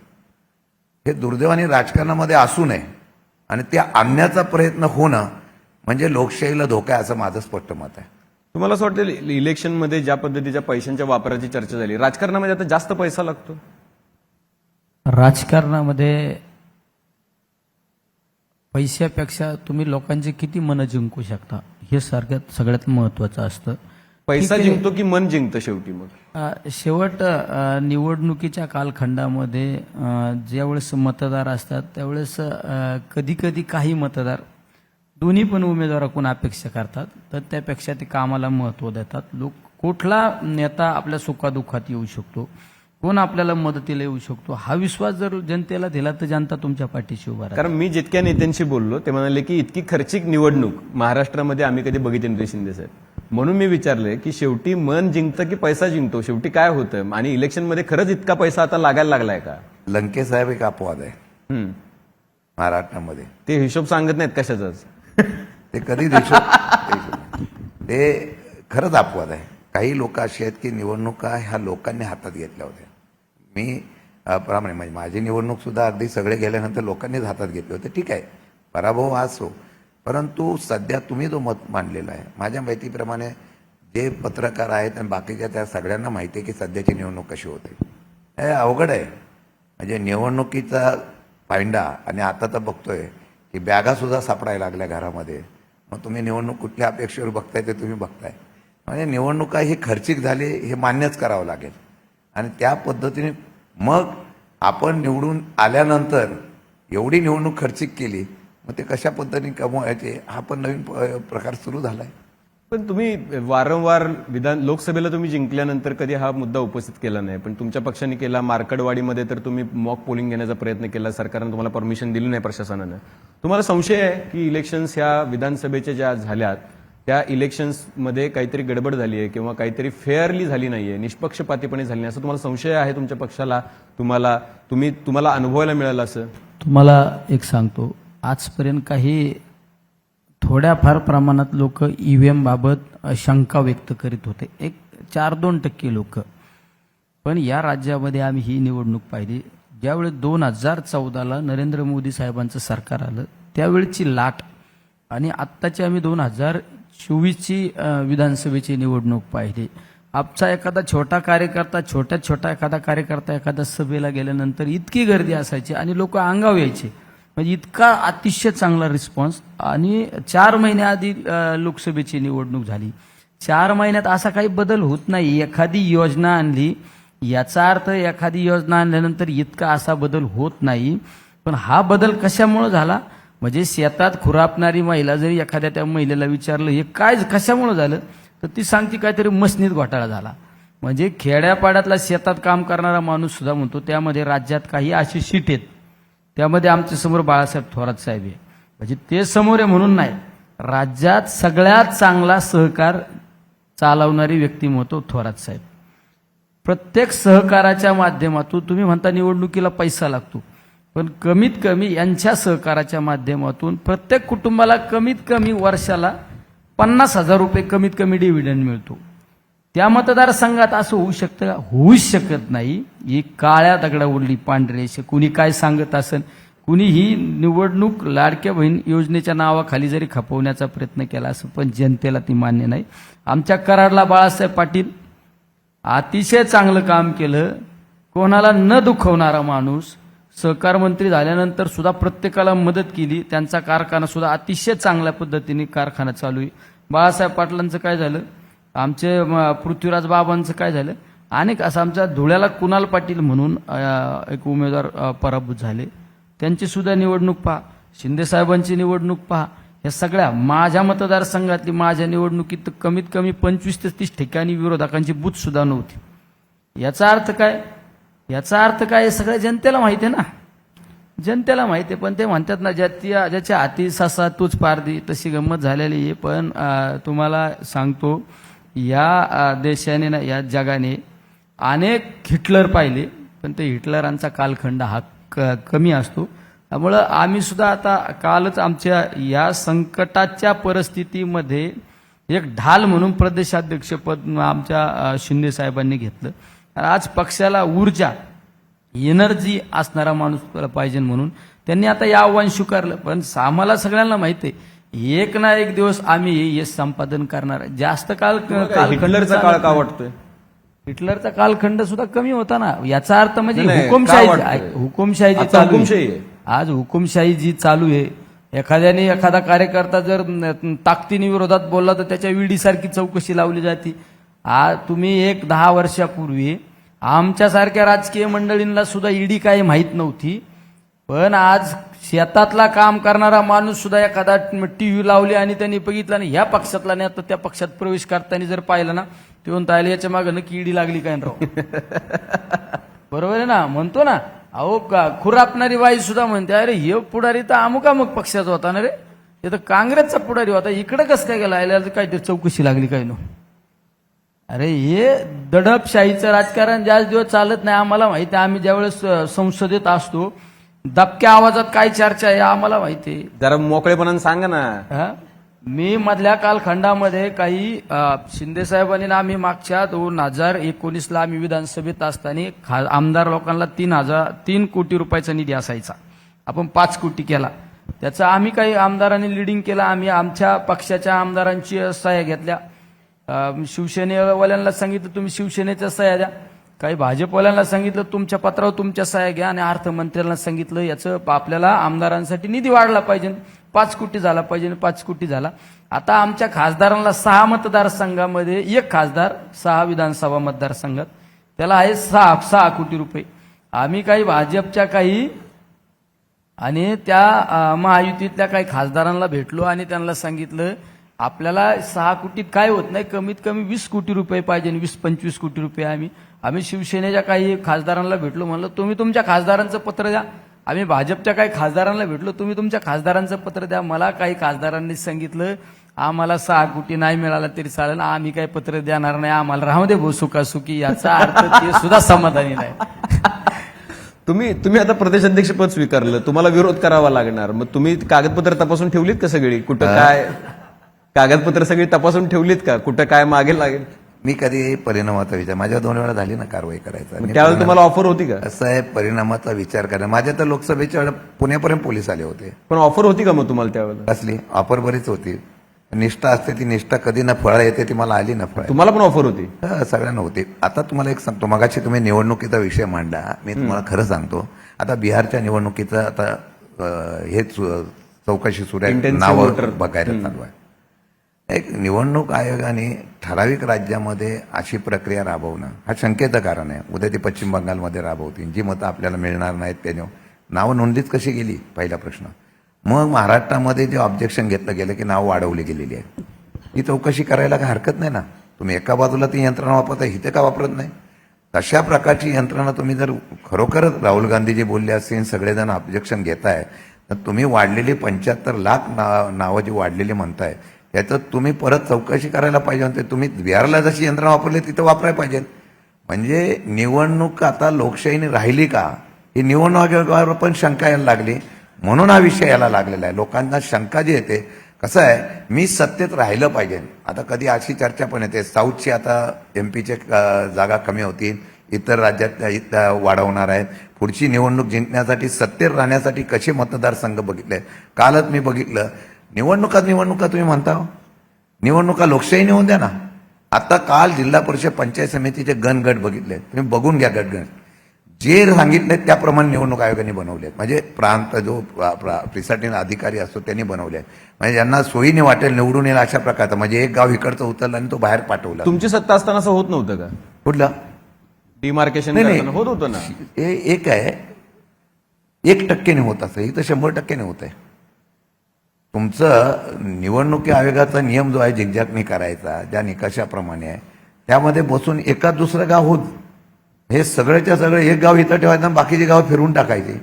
हे दुर्दैवाने राजकारणामध्ये असू नये आणि ते आणण्याचा प्रयत्न होणं म्हणजे लोकशाहीला धोका आहे असं माझं स्पष्ट मत आहे. तुम्हाला असं वाटतं इलेक्शनमध्ये ज्या पद्धतीच्या पैशांच्या वापराची चर्चा झाली, राजकारणामध्ये आता जास्त पैसा लागतो? राजकारणामध्ये पैशापेक्षा तुम्ही लोकांचे किती मनं जिंकू शकता हे सगळ्यात महत्वाचं असतं. पैसा जिंकतो की मन जिंकतं शेवटी? मग शेवट निवडणुकीच्या कालखंडामध्ये ज्यावेळेस मतदार असतात त्यावेळेस कधी कधी काही मतदार दोन्ही पण उमेदवाराकडून अपेक्षा करतात, तर त्यापेक्षा ते कामाला महत्त्व देतात. कुठला नेता आपल्या सुखादुःखात येऊ शकतो, कोण आपल्याला मदतीला येऊ शकतो, हा विश्वास जर जनतेला दिला तर जनता तुमच्या पाठीशी उभा राहते. कारण मी जितक्या नेत्यांशी बोललो ते म्हणाले की इतकी खर्चिक निवडणूक महाराष्ट्रामध्ये आम्ही कधी बघितली नाही शिंदे साहेब. म्हणून मी विचारले की शेवटी मन जिंकतं की पैसा जिंकतो, शेवटी काय होतं, आणि इलेक्शनमध्ये खरंच इतका पैसा आता लागायला लागलाय का? लंके साहेब एक अपवाद आहे हम्म. महाराष्ट्रामध्ये. ते हिशोब सांगत नाहीत कशाचाच. ते कधी ते खरंच अपवाद आहे. काही लोक अशी आहेत की निवडणुका ह्या लोकांनी हातात घेतल्या होत्या. मी प्रामाणिक म्हणजे माझी निवडणूक सुद्धा अगदी सगळे गेल्यानंतर लोकांनीच हातात घेतले होते. ठीक आहे, पराभव असो, परंतु सध्या तुम्ही जो मत मांडलेला आहे, माझ्या माहितीप्रमाणे जे पत्रकार आहेत आणि बाकीच्या त्या सगळ्यांना माहिती आहे की सध्याची निवडणूक कशी होते. हे अवघड आहे. म्हणजे निवडणुकीचा फायंडा, आणि आता तर बघतोय की बॅगा सुद्धा सापडायला लागल्या घरामध्ये. मग तुम्ही निवडणूक कुठल्या अपेक्षेवर बघताय ते तुम्ही बघताय. म्हणजे निवडणुका ही खर्चिक झाली हे मान्यच करावं लागेल. आणि त्या पद्धतीने मग आपण निवडून आल्यानंतर एवढी निवडणूक खर्चिक केली, मग ते कशा पद्धतीने कमवायचे हा पण नवीन प्रकार सुरू झालाय. पण तुम्ही वारंवार लोकसभेला तुम्ही जिंकल्यानंतर कधी हा मुद्दा उपस्थित केला नाही, पण तुमच्या पक्षाने केला. मार्कडवाडीमध्ये तर तुम्ही मॉक पोलिंग घेण्याचा प्रयत्न केला, सरकारनं तुम्हाला परमिशन दिली नाही, प्रशासनानं. तुम्हाला संशय आहे की इलेक्शन्स ह्या विधानसभेच्या ज्या झाल्यात त्या इलेक्शन्समध्ये काहीतरी गडबड झाली आहे किंवा काहीतरी फेअरली झाली नाहीये, निष्पक्षपातीपणे झाली नाही, असं तुम्हाला संशय आहे तुमच्या पक्षाला? तुम्हाला अनुभवायला मिळालं असं? तुम्हाला एक सांगतो, आजपर्यंत काही थोड्याफार प्रमाणात लोक ईव्हीएम बाबत शंका व्यक्त करीत होते, एक 4-2% लोक. पण या राज्यामध्ये आम्ही ही निवडणूक पाहिली ज्यावेळी 2014ला नरेंद्र मोदी साहेबांचं सरकार आलं त्यावेळची लाट, आणि आत्ताची आम्ही 2024ची विधानसभेची निवडणूक पाहिली. आमचा एखादा छोटा कार्यकर्ता एखाद्या सभेला गेल्यानंतर इतकी गर्दी असायची आणि लोक अंगावर यायचे, म्हणजे इतका अतिशय चांगला रिस्पॉन्स. आणि 4 महिन्याआधी लोकसभेची निवडणूक झाली. 4 महिन्यात असा काही बदल होत नाही. एखादी योजना आणली, याचा अर्थ एखादी योजना आणल्यानंतर इतका असा बदल होत नाही. पण हा बदल कशामुळे झाला, म्हणजे शेतात खुरापणारी महिला जरी एखाद्या त्या महिलेला विचारलं हे काय कशामुळे झालं, तर ती सांगते काहीतरी मसनीत घोटाळा झाला. म्हणजे खेड्यापाड्यातला शेतात काम करणारा माणूस सुद्धा म्हणतो त्यामध्ये राज्यात काही अशी सीट आहेत, त्यामध्ये आमच्या समोर बाळासाहेब थोरात साहेब आहे. म्हणजे ते समोर आहे म्हणून नाही, राज्यात सगळ्यात चांगला सहकार चालवणारी व्यक्तिमत्व थोरात साहेब. प्रत्येक सहकाराच्या माध्यमातून, तुम्ही म्हणता निवडणुकीला पैसा लागतो, पण कमीत कमी यांच्या सहकाराच्या माध्यमातून प्रत्येक कुटुंबाला कमीत कमी वर्षाला 50,000 रुपये कमीत कमी डिव्हिडंड मिळतो. त्या मतदारसंघात असं होऊ शकतं का? होऊच शकत नाही. ही काळ्या दगडावरली पांढरे कुणी काय सांगत असेल, कुणी ही निवडणूक लाडक्या बहीण योजनेच्या नावाखाली जरी खपवण्याचा प्रयत्न केला असं, पण जनतेला ती मान्य नाही. आमच्या कराडला बाळासाहेब पाटील अतिशय चांगलं काम केलं, कोणाला न दुखवणारा माणूस. सहकार मंत्री झाल्यानंतर सुद्धा प्रत्येकाला मदत केली. त्यांचा कारखाना सुद्धा अतिशय चांगल्या पद्धतीने कारखाना चालू आहे. बाळासाहेब पाटलांचं काय झालं, आमचे पृथ्वीराज बाबांचं काय झालं, अनेक असं आमच्या धुळ्याला कुणाल पाटील म्हणून एक उमेदवार पराभूत झाले, त्यांची सुद्धा निवडणूक पहा. शिंदे साहेबांची निवडणूक पहा. या सगळ्या माझ्या मतदारसंघातली माझ्या निवडणुकीत कमीत कमी 25 ते 30 ठिकाणी विरोधकांची बूथ सुद्धा नव्हती. याचा अर्थ काय? याचा अर्थ काय? सगळ्या जनतेला माहिती आहे ना, जनतेला माहिती आहे. पण ते म्हणतात ना, ज्याच्या हाती ससा तूच पारदी, तशी गंमत झालेली आहे. पण तुम्हाला सांगतो, या देशाने ना, या जगाने अनेक हिटलर पाहिले, पण ते हिटलरांचा कालखंड हा कमी असतो. त्यामुळं आम्ही सुद्धा आता कालच आमच्या या संकटाच्या परिस्थितीमध्ये एक ढाल म्हणून प्रदेशाध्यक्षपद आमच्या शिंदे साहेबांनी घेतलं. आज पक्षाला ऊर्जा, एनर्जी असणारा माणूस पाहिजे म्हणून त्यांनी आता हे आव्हान स्वीकारलं. पण आम्हाला सगळ्यांना माहिती आहे, एक ना एक दिवस आम्ही हे संपादन करणार. जास्त हिटलरचा काळ का वाटतोय? हिटलरचा कालखंड सुद्धा कमी होता ना. याचा अर्थ म्हणजे हुकुमशाही जी चालू आहे आज, हुकुमशाही जी चालू आहे. एखादा कार्यकर्ता जर ताकदीने विरोधात बोलला तर त्याच्या विडीसारखी चौकशी लावली जाते. तुम्ही 10 वर्षापूर्वी आमच्यासारख्या राजकीय मंडळींना सुद्धा ईडी काही माहीत नव्हती. पण आज शेतातला काम करणारा माणूस सुद्धा एखादा टीव्ही लावली आणि त्यांनी बघितला नाही ह्या पक्षातला नाही, तर त्या पक्षात प्रवेश करताना जर पाहिलं ना, ते म्हणता आले याच्या मागे नक्की ईडी लागली काय राव. बरोबर आहे ना, म्हणतो ना. अहो खुरापणारी बाई सुद्धा म्हणते, अरे हे पुढारी तर अमुक पक्षाचा होता ना रे, ते तर काँग्रेसचा पुढारी होता, इकडे कसं काय गेला, याला तर काहीतरी चौकशी लागली काय नो. अरे हे दडपशाहीचं राजकारण जास्त दिवस चालत नाही. आम्हाला माहिती आहे, आम्ही ज्यावेळेस संसदेत असतो दबक्या आवाजात काय चर्चा आहे आम्हाला माहिती आहे. जरा मोकळेपणाने सांगा ना. हा? मी मधल्या कालखंडामध्ये काही शिंदे साहेबांनी ना आम्ही मागच्या 2019ला आम्ही विधानसभेत असताना आमदार लोकांना 3 कोटी रुपयाचा निधी असायचा. आपण 5 कोटी केला. त्याचा आम्ही काही आमदारांनी लिडिंग केला. आम्ही आमच्या पक्षाच्या आमदारांची सह्या घेतल्या. शिवसेनेवाल्यांना सांगितलं तुम्ही शिवसेनेच्या सह्या द्या. काही भाजपवाल्यांना सांगितलं तुमच्या पत्रावर तुमच्या सह्या घ्या. आणि अर्थमंत्र्यांना सांगितलं याचं आपल्याला आमदारांसाठी निधी वाढला पाहिजे, 5 कोटी झाला पाहिजे, 5 कोटी झाला. आता आमच्या खासदारांना 6 मतदारसंघामध्ये 1 खासदार 6 विधानसभा मतदारसंघात त्याला आहे 6 कोटी रुपये. आम्ही काही भाजपच्या काही आणि त्या महायुतीतल्या काही खासदारांना भेटलो आणि त्यांना सांगितलं आपल्याला 6 कोटीत काय होत नाही, कमीत कमी 20 कोटी रुपये पाहिजे, 20-25 कोटी रुपये. आम्ही शिवसेनेच्या काही खासदारांना भेटलो, म्हणलं तुम्ही तुमच्या खासदारांचं पत्र द्या. आम्ही भाजपच्या काही खासदारांना भेटलो, तुम्ही तुमच्या खासदारांचं पत्र द्या. मला काही खासदारांनी सांगितलं आम्हाला 6 कोटी नाही मिळाला तरी चालेल, आम्ही काही पत्र देणार नाही, आम्हाला राहू दे भाऊ सुखासुखी. याचा अर्थ ते सुद्धा समाधानी नाही. तुम्ही आता प्रदेशाध्यक्ष पद स्वीकारलं, तुम्हाला विरोध करावा लागणार. मग तुम्ही कागदपत्र तपासून ठेवलीत का सगळी? कुठं काय कागदपत्र सगळी तपासून ठेवलीत का? कुठं काय मागे लागेल? मी कधी परिणामाचा विचार, माझ्या 2 वेळा झाली ना कारवाई करायचा. त्यावेळेला तुम्हाला ऑफर होती का? असं आहे, परिणामाचा विचार करा. माझ्या तर लोकसभेच्या वेळेला पुण्यापर्यंत पोलीस आले होते. पण ऑफर होती का मग तुम्हाला त्यावेळेला? असली ऑफर बरीच होती. निष्ठा असते ती निष्ठा कधी ना फळ येते, ती मला आली ना फळ. तुम्हाला पण ऑफर होती? सगळ्यांना होती. आता तुम्हाला एक सांगतो, मगाशी तुम्ही निवडणुकीचा विषय मांडला, मी तुम्हाला खरं सांगतो, आता बिहारच्या निवडणुकीचं आता हेच चौकशी सुरू आहे, नावं बघायला चालू आहे. एक निवडणूक आयोगाने ठराविक राज्यामध्ये अशी प्रक्रिया राबवणं हा शंकेचं कारण आहे. उद्या ती पश्चिम बंगालमध्ये राबवतील, जी मतं आपल्याला मिळणार नाहीत त्याने नावं नोंदीच कशी गेली, पहिला प्रश्न. मग महाराष्ट्रामध्ये जे ऑब्जेक्शन घेतलं गेलं की नाव वाढवली गेलेली आहे, ही चौकशी करायला काही हरकत नाही ना. तुम्ही एका बाजूला ती यंत्रणा वापरता, इथे का वापरत नाही? तशा प्रकारची यंत्रणा तुम्ही जर खरोखरच राहुल गांधीजी बोलले असतील, सगळेजण ऑब्जेक्शन घेताय, तर तुम्ही वाढलेली 75 लाख नावं जी वाढलेली म्हणताय याचं तुम्ही परत चौकशी करायला पाहिजे होते. तुम्ही बिहारला जशी यंत्रणा वापरली तिथं वापरायला पाहिजे. म्हणजे निवडणूक आता लोकशाहीने राहिली का, ही निवडणुकीवर पण शंका यायला लागली, म्हणून हा विषय यायला लागलेला आहे. लोकांना शंका जी येते, कसं आहे, मी सत्तेत राहिलं पाहिजे. आता कधी अशी चर्चा पण येते, साऊथची आता एमपीचे जागा कमी होतील, इतर राज्यात वाढवणार आहेत. पुढची निवडणूक जिंकण्यासाठी सत्तेत राहण्यासाठी कसे मतदारसंघ बघितले. कालच मी बघितलं, निवडणुका तुम्ही म्हणता, निवडणुका लोकशाही होऊन द्या ना. आता काल जिल्हा परिषद पंचायत समितीचे गट बघितले, तुम्ही बघून घ्या. गट जे सांगितले त्याप्रमाणे निवडणूक आयोगाने बनवले. म्हणजे प्रांत जो प्रिसाइडिंग अधिकारी असतो त्यांनी बनवले, म्हणजे ज्यांना सोयीने वाटेल निवडून येईल अशा प्रकारचा. म्हणजे एक गाव इकडचं उचललं आणि तो बाहेर पाठवला. तुमची सत्ता असताना असं होत नव्हतं का? कुठलं डिमार्केशन होत होतं ना? एक आहे, 1% होत असं, इथं 100% होत आहे. तुमचं निवडणुकी आयोगाचा नियम जो आहे झिकझाकनी करायचा, ज्या निकषाप्रमाणे आहे, त्यामध्ये बसून एका दुसरं गाव होत, हे सगळ्याच्या सगळं एक गाव इथं ठेवायचं आणि बाकीचे गाव फिरून टाकायचे,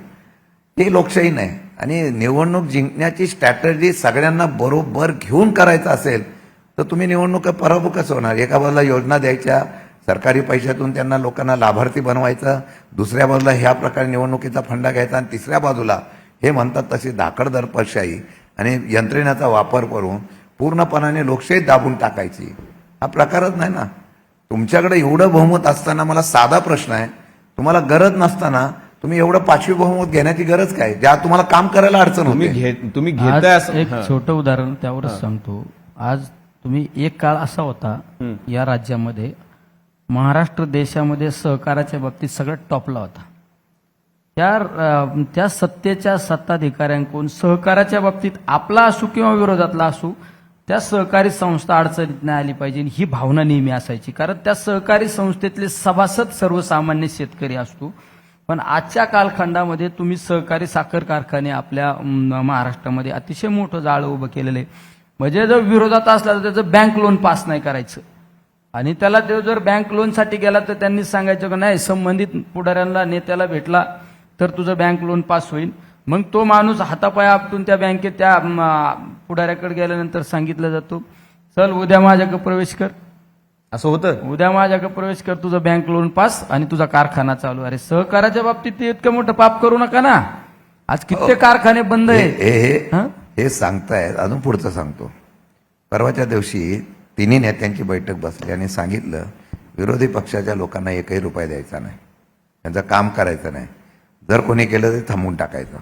ते लोकशाही नाही. आणि निवडणूक जिंकण्याची स्ट्रॅटर्जी सगळ्यांना बरोबर घेऊन करायचं असेल तर तुम्ही निवडणूक पराभव कसं होणार? एका बाजूला योजना द्यायच्या, सरकारी पैशातून त्यांना लोकांना लाभार्थी बनवायचं, दुसऱ्या बाजूला ह्या प्रकारे निवडणुकीचा फंडा घ्यायचा, आणि तिसऱ्या बाजूला हे म्हणतात तशी धाकड दर्पशाही आणि यंत्रणेचा वापर करून पूर्णपणाने लोकशाही दाबून टाकायची. हा प्रकारच नाही ना. तुमच्याकडे एवढं बहुमत असताना मला साधा प्रश्न आहे, तुम्हाला गरज नसताना तुम्ही एवढं 5वी बहुमत घेण्याची गरज काय, ज्या तुम्हाला काम करायला अडचण होते. तुम्ही घेताय आज असं एक छोटं उदाहरण त्यावरच सांगतो. आज तुम्ही एक काळ असा होता या राज्यामध्ये, महाराष्ट्र देशामध्ये सहकाराच्या बाबतीत सगळ्यात टॉपला होता. त्या सत्तेच्या सत्ताधिकाऱ्यांकडून सहकाराच्या बाबतीत आपला असू किंवा विरोधातला असू, त्या सहकारी संस्था अडचणीत नाही आली पाहिजे ही भावना नेहमी असायची. कारण त्या सहकारी संस्थेतले सभासद सर्वसामान्य शेतकरी असतो. पण आजच्या कालखंडामध्ये तुम्ही सहकारी साखर कारखाने आपल्या महाराष्ट्रामध्ये अतिशय मोठं जाळं उभं केलेलं आहे. म्हणजे जर विरोधात असला तर त्याचं बँक लोन पास नाही करायचं, आणि त्याला ते जर बँक लोनसाठी गेला तर त्यांनी सांगायचं की नाही, संबंधित पुढाऱ्यांना नेत्याला भेटला तर तुझं बँक लोन पास होईल. मग तो माणूस हातापाया आपटून त्या बँकेत त्या पुढाऱ्याकडे गेल्यानंतर सांगितलं जातो, चल उद्या माझ्याकडे प्रवेश कर, असं होतं. उद्या माझ्याकडे प्रवेश कर, तुझं बँक लोन पास आणि तुझा कारखाना चालू. अरे सहकाराच्या बाबतीत ते इतकं मोठं पाप करू नका ना. आज किती कारखाने बंद आहेत. हं? हे सांगतायत. अजून पुढचं सांगतो. परवाच्या दिवशी तिन्ही नेत्यांची बैठक बसली आणि सांगितलं विरोधी पक्षाच्या लोकांना एकही रुपया द्यायचा नाही, त्यांचं काम करायचं नाही, जर कोणी केलं तर थांबवून टाकायचं.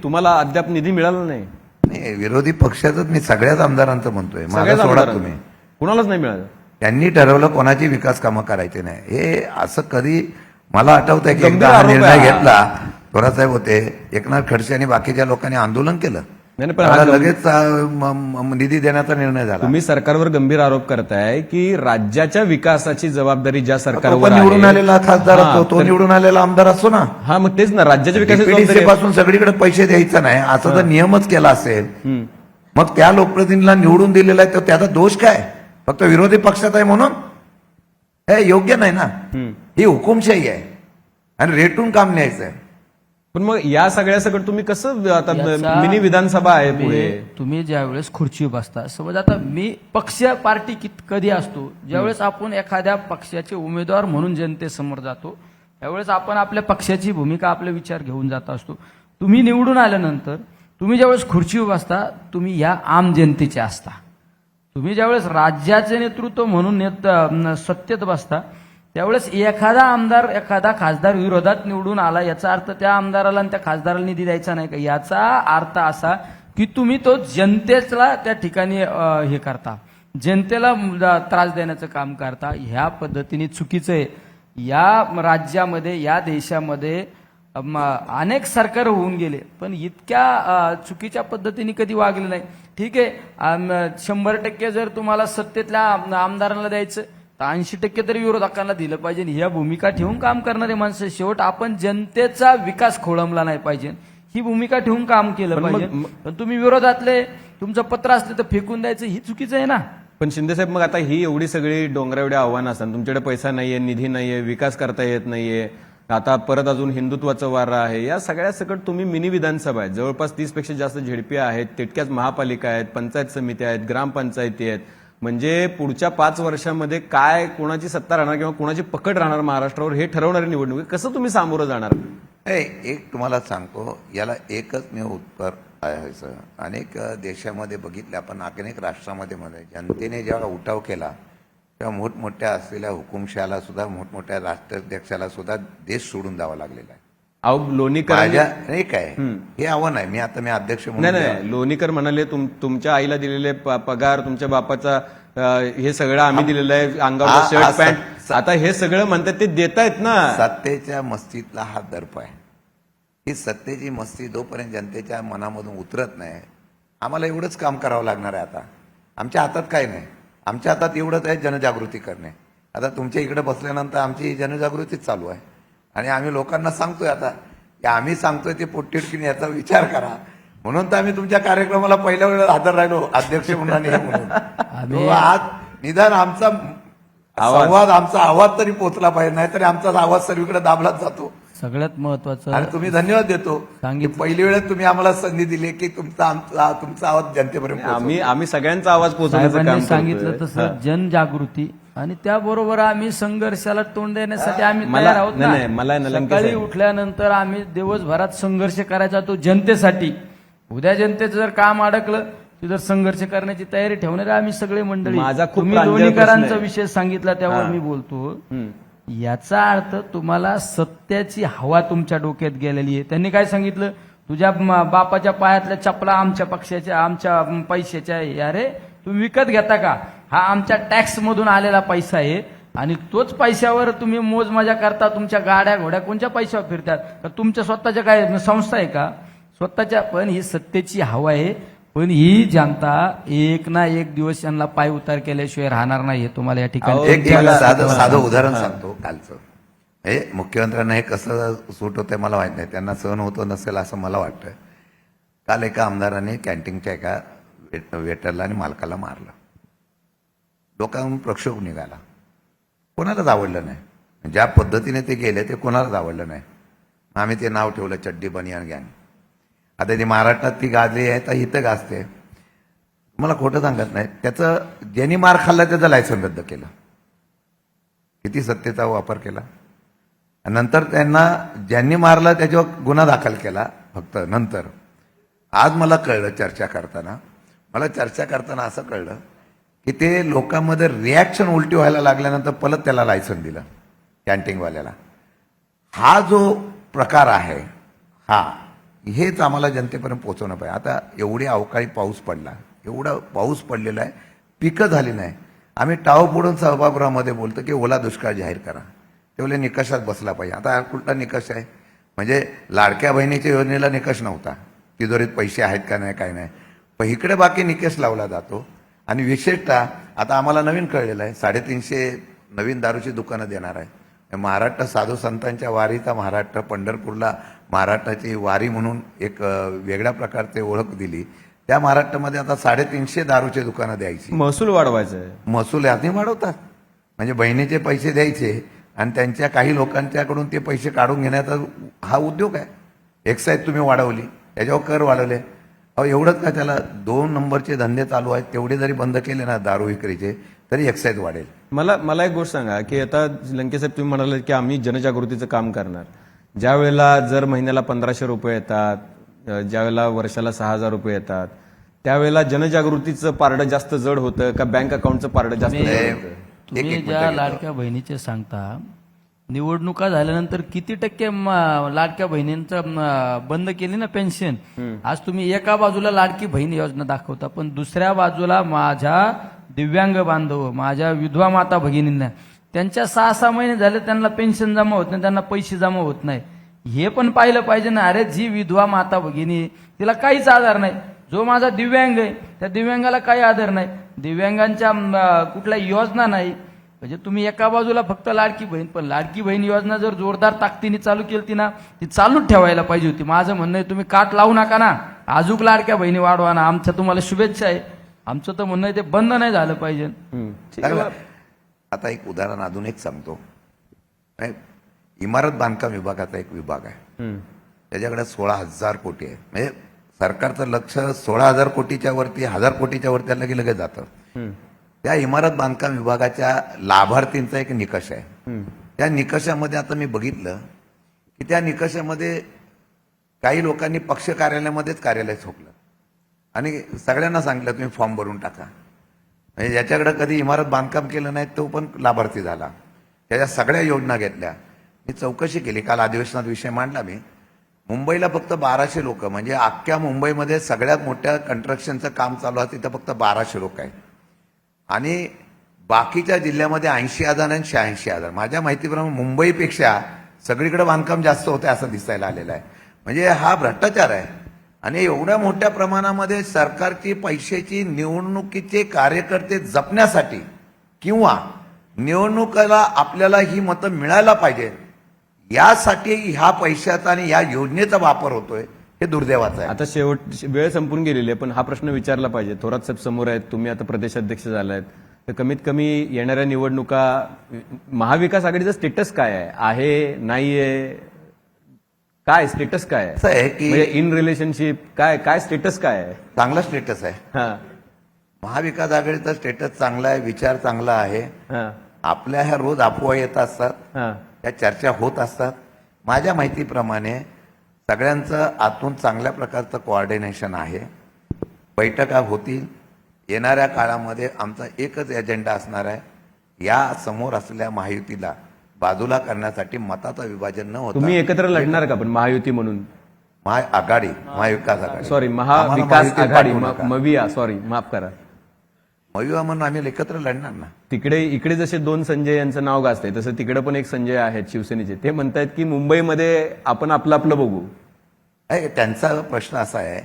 तुम्हाला अद्याप निधी मिळाला नाही? नाही, विरोधी पक्षाचंच मी सगळ्याच आमदारांचं म्हणतोय. मला सगळ्याच सोडा आमदारांना. तुम्ही. कुणालाच नाही मिळालं. त्यांनी ठरवलं कोणाची विकास कामं करायची नाही. हे असं कधी मला आठवतंय की गंभीर एकदा हा आरोप निर्णय आहे. घेतला, थोरासाहेब होते, एकनाथ खडसे आणि बाकीच्या लोकांनी आंदोलन केलं, नाही, पण हा त्याला लगेच निधी देण्याचा निर्णय झाला. तुम्ही सरकारवर गंभीर आरोप करताय की राज्याच्या विकासाची जबाबदारी ज्या तो सरकारवर पण निवडून आहे. आलेला खासदार हा, असतो, तो तर- निवडून आलेला आमदार असतो ना. हा, मग तेच ना, राज्याच्या विकासाची DPDC जबाबदारी पासून सगळीकडे पैसे द्यायचं नाही असं जर नियमच केला असेल, हम्म. मग त्या लोकप्रतिनिधीला निवडून दिलेला आहे तर त्याचा दोष काय? फक्त विरोधी पक्षात आहे म्हणून हे योग्य नाही ना. ही हुकुमशाही आहे आणि रेटून काम न्यायचं आहे. पण मग या सगळ्या सगळं तुम्ही कसं आता याचा- मिनी विधानसभा आहे पुढे. तुम्ही ज्यावेळेस खुर्चीवर बसता, समज आता मी पक्ष पार्टी कधी असतो, ज्यावेळेस आपण एखाद्या पक्षाचे उमेदवार म्हणून जनतेसमोर जातो, त्यावेळेस आपण आपल्या पक्षाची भूमिका, आपले विचार घेऊन जात असतो. तुम्ही निवडून आल्यानंतर तुम्ही ज्यावेळेस खुर्चीवर बसता, तुम्ही या आम जनतेचे असता. तुम्ही ज्यावेळेस राज्याचे नेतृत्व म्हणून सत्तेत बसता, त्यावेळेस एखादा आमदार, एखादा खासदार विरोधात निवडून आला, याचा अर्थ त्या आमदाराला आणि त्या खासदाराला निधी द्यायचा नाही का? याचा अर्थ असा की तुम्ही तो जनतेला त्या ठिकाणी हे करता, जनतेला त्रास देण्याचं काम करता. ह्या पद्धतीने चुकीचं आहे. या राज्यामध्ये, या देशामध्ये अनेक सरकार होऊन गेले, पण इतक्या चुकीच्या पद्धतीने कधी वागले नाही. ठीक आहे, 100% जर तुम्हाला सत्तेतल्या आमदारांना द्यायचं तर 80% तरी विरोधकांना दिलं पाहिजे. ह्या भूमिका ठेवून काम करणारे माणसं. शेवट आपण जनतेचा विकास खोळंबला नाही पाहिजे, ही भूमिका ठेवून काम केलं पाहिजे. पण तुम्ही विरोधातले, तुमचं पत्र असलं तर फेकून द्यायचं, ही चुकीचं आहे ना. पण शिंदेसाहेब, मग आता ही एवढी सगळी डोंगरा एवढी आव्हानं असतात, तुमच्याकडे पैसा नाहीये, निधी नाहीये, विकास करता येत नाहीये, आता परत अजून हिंदुत्वाचं वारं आहे, या सगळ्या सकट तुम्ही मिनी विधानसभा आहेत, जवळपास 30 पेक्षा जास्त झेडपी आहेत, तितक्याच महापालिका आहेत, पंचायत समिती आहेत, ग्रामपंचायती आहेत. म्हणजे पुढच्या 5 वर्षामध्ये काय, कोणाची सत्ता राहणार किंवा कोणाची पकड राहणार महाराष्ट्रावर, हे ठरवणारी निवडणूक आहे. कसं तुम्ही सामोरं जाणार? एक तुम्हाला सांगतो, याला एकच मी उत्तर आहे. अनेक देशामध्ये बघितले आपण, अनेक राष्ट्रामध्ये जनतेने जेव्हा उठाव केला तेव्हा मोठमोठ्या असलेल्या हुकुमशाला सुद्धा, मोठमोठ्या राष्ट्राध्यक्षाला सुद्धा देश सोडून द्यावा लागलेला आहे. अहो, लोणीकर नाही काय हे आव्हान आहे. मी अध्यक्ष म्हणून नाही, लोणीकर म्हणाले तुमच्या आईला दिलेले पगार, तुमच्या बापाचा हे सगळं आम्ही दिलेलं आहे, अंगावर शर्ट पॅन्ट, आता हे सगळं म्हणतात ते देतायत ना. सत्तेच्या मस्तीतला हा दर्प आहे. ही सत्तेची मस्ती जोपर्यंत जनतेच्या मनामधून उतरत नाही, आम्हाला एवढंच काम करावं लागणार आहे. आता आमच्या हातात काय नाही, आमच्या हातात एवढंच आहे, जनजागृती करणे. आता तुमच्या इकडे बसल्यानंतर आमची जनजागृतीच चालू आहे आणि आम्ही लोकांना सांगतोय आता की आम्ही सांगतोय ते पोटतिडकीने याचा विचार करा. म्हणून तर आम्ही तुमच्या कार्यक्रमाला पहिल्या वेळेला हजर राहिलो अध्यक्ष म्हणून आणि हे म्हणून. आज निदान आमचा संवाद, आमचा आवाज तरी पोहोचला पाहिजे, नाहीतरी आमचा आवाज सर्वीकडे दाबलाच जातो. सगळ्यात महत्वाचं, आणि तुम्ही धन्यवाद देतो की पहिली वेळेस तुम्ही आम्हाला संधी दिली की तुमचा आवाज जनतेपर्यंत पोहोचवला. आम्ही सगळ्यांचा आवाज पोहोचवण्याचं काम साहेबांनी सांगितलं करतोय. तसं जनजागृती, आणि त्याबरोबर आम्ही संघर्षाला तोंड देण्यासाठी आम्ही मला- तयार आहोत नाही, ना. मला नलंके सकाळी साहेब- उठल्यानंतर आम्ही दिवसभरात संघर्ष करायचा तो जनतेसाठी. उद्या जनतेचं जर काम अडकलं तर संघर्ष करण्याची तयारी ठेवणारे आम्ही सगळे मंडळी. माझा खूप तुम्ही प्रांजळ लोणीकरांचा प्रश्न आहे. विषय सांगितला त्यावर मी बोलतो. याचा अर्थ तुम्हाला सत्याची हवा तुमच्या डोक्यात गेलेली आहे. त्यांनी काय सांगितलं, तुझ्या बापाच्या पायातल्या चपला आमच्या पक्षाच्या, आमच्या पैशाच्या आहे. अरे तुम्ही विकत घेता का? हा आमच्या टॅक्स मधून आलेला पैसा आहे आणि तोच पैशावर तुम्ही मोज मजा करता. तुमच्या गाड्या घोड्या कोणत्या पैशावर फिरतात का? तुमच्या स्वतःच्या काय संस्था आहे का स्वतःच्या? पण ही सत्तेची हवा आहे. पण ही जनता एक ना एक दिवस यांना पाय उतार केल्याशिवाय राहणार नाही, हे तुम्हाला या ठिकाणी एक साधं उदाहरण सांगतो कालचं. हे मुख्यमंत्र्यांना हे कसं सूट होतंय मला माहित नाही, त्यांना सहन होतं नसेल असं मला वाटतं. काल एका आमदाराने कॅन्टीनच्या एका वेटरला आणि मालकाला मारलं. लोकांना प्रक्षोभ निघाला, कोणालाच आवडलं नाही. ज्या पद्धतीने ते गेले ते कोणालाच आवडलं नाही. आम्ही ते नाव ठेवलं चड्डी बनियान गँग. आता ती महाराष्ट्रात ती गाजली आहे तर इथं गाजते. मला खोटं सांगत नाही, त्याचं ज्यांनी मार खाल्ला त्याचं लायसन रद्द केलं. किती सत्तेचा वापर केला. नंतर त्यांना ज्यांनी मारलं त्याच्यावर गुन्हा दाखल केला. फक्त नंतर आज मला कळलं चर्चा करताना असं कळलं की ते लोकांमध्ये रिॲक्शन उलटी व्हायला लागल्यानंतर परत त्याला लायसन दिलं कॅन्टीनवाल्याला. हा जो प्रकार आहे हेच आम्हाला जनतेपर्यंत पोहोचवणं पाहिजे. आता एवढी अवकाळी पाऊस पडला, एवढा पाऊस पडलेला आहे, पिकं झाली नाही. आम्ही टाव फोडून सभागृहामध्ये बोलतो की ओला दुष्काळ जाहीर करा. तेवढे निकषात बसला पाहिजे. आता हा कुठला निकष आहे? म्हणजे लाडक्या बहिणीच्या योजनेला निकष नव्हता, तिजोरीत पैसे आहेत का नाही काय नाही, पण इकडे बाकी निकष लावला जातो. आणि विशेषतः आता आम्हाला नवीन कळलेलं आहे 350 नवीन दारूची दुकानं देणार आहे. महाराष्ट्र साधू संतांच्या वारीचा महाराष्ट्र, पंढरपूरला महाराष्ट्राची वारी म्हणून एक वेगळ्या प्रकारचे ओळख दिली. त्या महाराष्ट्रामध्ये आता 350 दारूची दुकानं द्यायची. महसूल वाढवायचा आहे. महसूल यातही वाढवतात. म्हणजे बहिणीचे पैसे द्यायचे आणि त्यांच्या काही लोकांच्याकडून ते पैसे काढून घेण्याचा हा उद्योग आहे. एक्साईज तुम्ही वाढवली, त्याच्यावर कर वाढवले. अहो एवढंच का, त्याला 2 नंबरचे धंदे चालू आहेत तेवढे जरी बंद केले ना दारू विक्रीचे तरी एक्साईज वाढेल. मला एक गोष्ट सांगा की आता लंकेसाहेब तुम्ही म्हणाले की आम्ही जनजागृतीचं काम करणार. ज्या वेळेला जर महिन्याला 1500 रुपये येतात, ज्या वेळेला वर्षाला 6000 रुपये येतात, त्यावेळेला जनजागृतीचं पारडं जास्त जड होतं का बँक अकाउंटचं पारडं जास्त जड होतं? तुम्ही ज्या लाडक्या बहिणीचे सांगता, निवडणुका झाल्यानंतर किती टक्के लाडक्या बहिणींचं बंद केली ना पेन्शन. आज तुम्ही एका बाजूला लाडकी बहीण योजना दाखवता, पण दुसऱ्या बाजूला माझ्या दिव्यांग बांधव, माझ्या विधवा माता भगिनींना त्यांच्या 6-6 महिने झाले त्यांना पेन्शन जमा होत नाही, त्यांना पैसे जमा होत नाही. हे पण पाहिलं पाहिजे ना. अरे जी विधवा माता भगिनी तिला काहीच आधार नाही, जो माझा दिव्यांग आहे त्या दिव्यांगाला काही आधार नाही, दिव्यांगांच्या कुठल्या योजना नाही. म्हणजे तुम्ही एका बाजूला फक्त लाडकी बहीण, पण लाडकी बहीण योजना जर जोरदार ताकदीने चालू केली ना, ती चालूच ठेवायला पाहिजे होती. माझं म्हणणं आहे तुम्ही काट लावू नका ना, अजून लाडक्या बहिणी वाढवा ना. आमच्या तुम्हाला शुभेच्छा आहे. आमचं तर म्हणणं आहे ते बंद नाही झालं पाहिजे. आता एक उदाहरण अजून एक सांगतो. इमारत बांधकाम विभागाचा एक विभाग आहे, त्याच्याकडे 16,000 कोटी आहे. म्हणजे सरकारचं लक्ष 16,000 कोटीच्या वरती, 1000 कोटीच्या वरती लगेच जातं. त्या इमारत बांधकाम विभागाच्या लाभार्थींचा एक निकष आहे. त्या निकषामध्ये आता मी बघितलं की त्या निकषामध्ये काही लोकांनी पक्ष कार्यालयामध्येच कार्यालय झोपलं आणि सगळ्यांना सांगितलं तुम्ही फॉर्म भरून टाका. म्हणजे ज्याच्याकडे कधी इमारत बांधकाम केलं नाही तो पण लाभार्थी झाला. त्याच्या सगळ्या योजना घेतल्या. मी चौकशी केली, काल अधिवेशनात विषय मांडला मी. मुंबईला फक्त 1200 लोक, म्हणजे अख्ख्या मुंबईमध्ये सगळ्यात मोठ्या कन्स्ट्रक्शनचं काम चालू आहे तिथं फक्त 1200 लोक आहेत. आणि बाकीच्या जिल्ह्यामध्ये 80,000 आणि 86,000. माझ्या माहितीप्रमाणे मुंबईपेक्षा सगळीकडे बांधकाम जास्त होते असं दिसायला आलेलं आहे. म्हणजे हा भ्रष्टाचार आहे. आणि एवढ्या मोठ्या प्रमाणामध्ये सरकारची पैशाची निवडणुकीचे कार्यकर्ते जपण्यासाठी किंवा निवडणुकीला आपल्याला ही मतं मिळायला पाहिजे यासाठी ह्या पैशाचा आणि या योजनेचा वापर होतोय, हे दुर्दैवाचं आहे. आता वेळ संपून गेलेली आहे, पण हा प्रश्न विचारला पाहिजे. थोरात साहेब समोर आहेत, तुम्ही आता प्रदेशाध्यक्ष झालायत, तर कमीत कमी येणाऱ्या निवडणुका महाविकास आघाडीचं स्टेटस काय आहे नाहीये, काय स्टेटस काय आहे? असं आहे की म्हणजे इन रिलेशनशिप काय स्टेटस काय आहे? चांगला स्टेटस आहे. महाविकास आघाडीचा स्टेटस चांगला आहे, विचार चांगला आहे. आपल्या ह्या रोज अफवा येत असतात, त्या चर्चा होत असतात. माझ्या माहितीप्रमाणे सगळ्यांचं आतून चांगल्या प्रकारचं कोऑर्डिनेशन आहे. बैठका होतील. येणाऱ्या काळामध्ये आमचा एकच एजेंडा असणार आहे, या समोर असलेल्या महायुतीला बाजूला करण्यासाठी मताचं विभाजन न होता तुम्ही एकत्र लढणार का? पण महायुती म्हणून महाआघाडी, महाविकास आघाडी, सॉरी महाविकास आघाडी, मविया, सॉरी माफ करा, मविया म्हणून आम्ही एकत्र लढणार ना. इकडे जसे 2 संजय यांचं नाव गाजतंय तसं तिकडे पण एक संजय आहेत शिवसेनेचे. ते म्हणतायत की मुंबईमध्ये आपण आपलं बघू. त्यांचा प्रश्न असा आहे,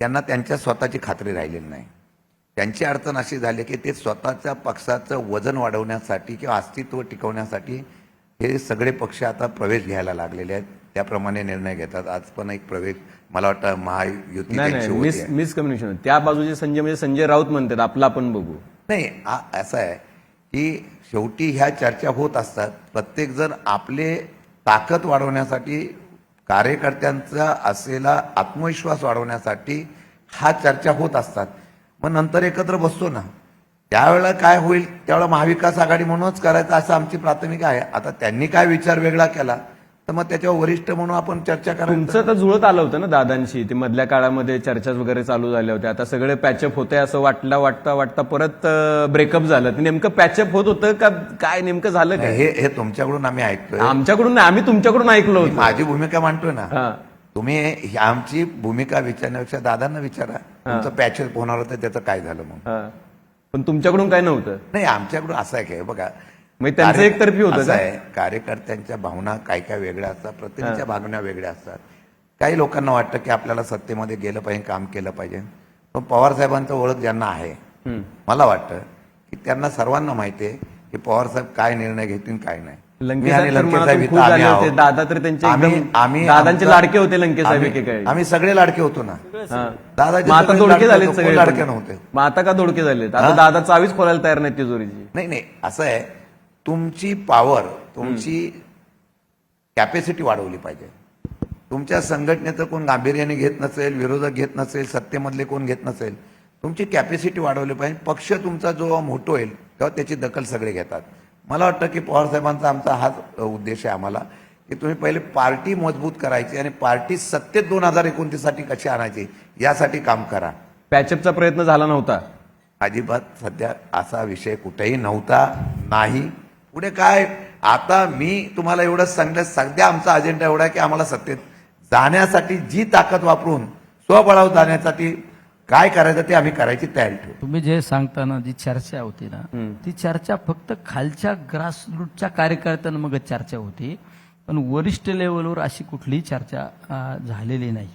त्यांना त्यांच्या स्वतःची खात्री राहिलेली नाही. त्यांची अडचण अशी झाली की ते स्वतःच्या पक्षाचं वजन वाढवण्यासाठी किंवा अस्तित्व टिकवण्यासाठी हे सगळे पक्ष आता प्रवेश घ्यायला लागलेले आहेत. त्याप्रमाणे निर्णय घेतात. आज पण एक प्रवेश मला वाटतं महायुती मिसकम्युनिकेशन. त्या बाजूचे संजय म्हणजे संजय राऊत म्हणतात आपलं आपण बघू. नाही, असं आहे की शेवटी ह्या चर्चा होत असतात. प्रत्येक जण आपले ताकद वाढवण्यासाठी कार्यकर्त्यांचा असलेला आत्मविश्वास वाढवण्यासाठी हा चर्चा होत असतात. मग नंतर एकत्र बसतो ना, त्यावेळेला काय होईल त्यावेळेला महाविकास आघाडी म्हणूनच करायचं असं आमची प्राथमिक आहे. आता त्यांनी काय विचार वेगळा केला तर मग त्याच्यावर वरिष्ठ म्हणून आपण चर्चा करायचं. तुमचं तर जुळत आलं होतं ना दादांशी, ते मधल्या काळामध्ये चर्चा वगैरे चालू झाल्या होत्या. आता सगळे पॅचअप होते असं वाटता परत ब्रेकअप झालं. ते नेमकं पॅचअप होत होतं का काय, नेमकं झालं काय? हे तुमच्याकडून आम्ही ऐकतोय. आमच्याकडून नाही, आम्ही तुमच्याकडून ऐकलो होतो. माझी भूमिका मांडतोय ना, हा. तुम्ही आमची भूमिका विचारण्यापेक्षा दादांना विचारा तुमचं पॅचअप होणार होतं त्याचं काय झालं. मग हा. पण तुमच्याकडून काय नव्हतं? नाही, आमच्याकडून असं आहे काय बघा, मग त्यांचं एकतर्फी होतं असं का? आहे, कार्यकर्त्यांच्या भावना काय काय वेगळ्या असतात, प्रत्येकाच्या भावना वेगळ्या असतात. काही लोकांना वाटतं की आपल्याला सत्तेमध्ये गेलं पाहिजे, काम केलं पाहिजे. पण पवार साहेबांचं ओळख ज्यांना आहे, मला वाटतं की त्यांना सर्वांना माहिती आहे की पवार साहेब काय निर्णय घेतील काय नाही. लंके साहेब तर मनातून खुश झाले होते. दादा तर त्यांचे एकदम दादांचे लाडके होते लंके साहेब एकेकाळी. आम्ही सगळे लाडके होतो ना. मग आता दोडके झालेत सगळे. लाडके नव्हते. मग आता का दोडके झालेत? आता दादा चावीच खोलायला तयार नाही तिजोरीची. नाही, असं आहे, तुमची पॉवर, तुमची कॅपॅसिटी वाढवली पाहिजे. तुमच्या संघटनेचं कोण गांभीर्याने घेत नसेल, विरोधक घेत नसेल, सत्तेमधले कोण घेत नसेल, तुमची कॅपॅसिटी वाढवली पाहिजे. पक्ष तुमचा जो मोठा होईल तेव्हा त्याची दखल सगळे घेतात. मला वाटतं की पवार साहेबांचा आमचा हाच उद्देश आहे आम्हाला, की तुम्ही पहिले पार्टी मजबूत करायची आणि पार्टी सत्तेत 2029 साठी कशी आणायची यासाठी काम करा. पॅचअपचा प्रयत्न झाला नव्हता अजिबात. सध्या असा विषय कुठेही नव्हता, नाही. पुढे काय, आता मी तुम्हाला एवढंच सांगितलं, सध्या आमचा अजेंडा एवढा आहे की आम्हाला सत्तेत जाण्यासाठी जी ताकद वापरून स्वबळावर जाण्यासाठी काय करायचं ते आम्ही करायची तयारी ठेवू. तुम्ही जे सांगताना जी चर्चा होती ना, ती चर्चा फक्त खालच्या ग्रासरूटच्या कार्यकर्त्यांमध्ये चर्चा होती, पण वरिष्ठ लेवलवर अशी कुठलीही चर्चा झालेली नाही.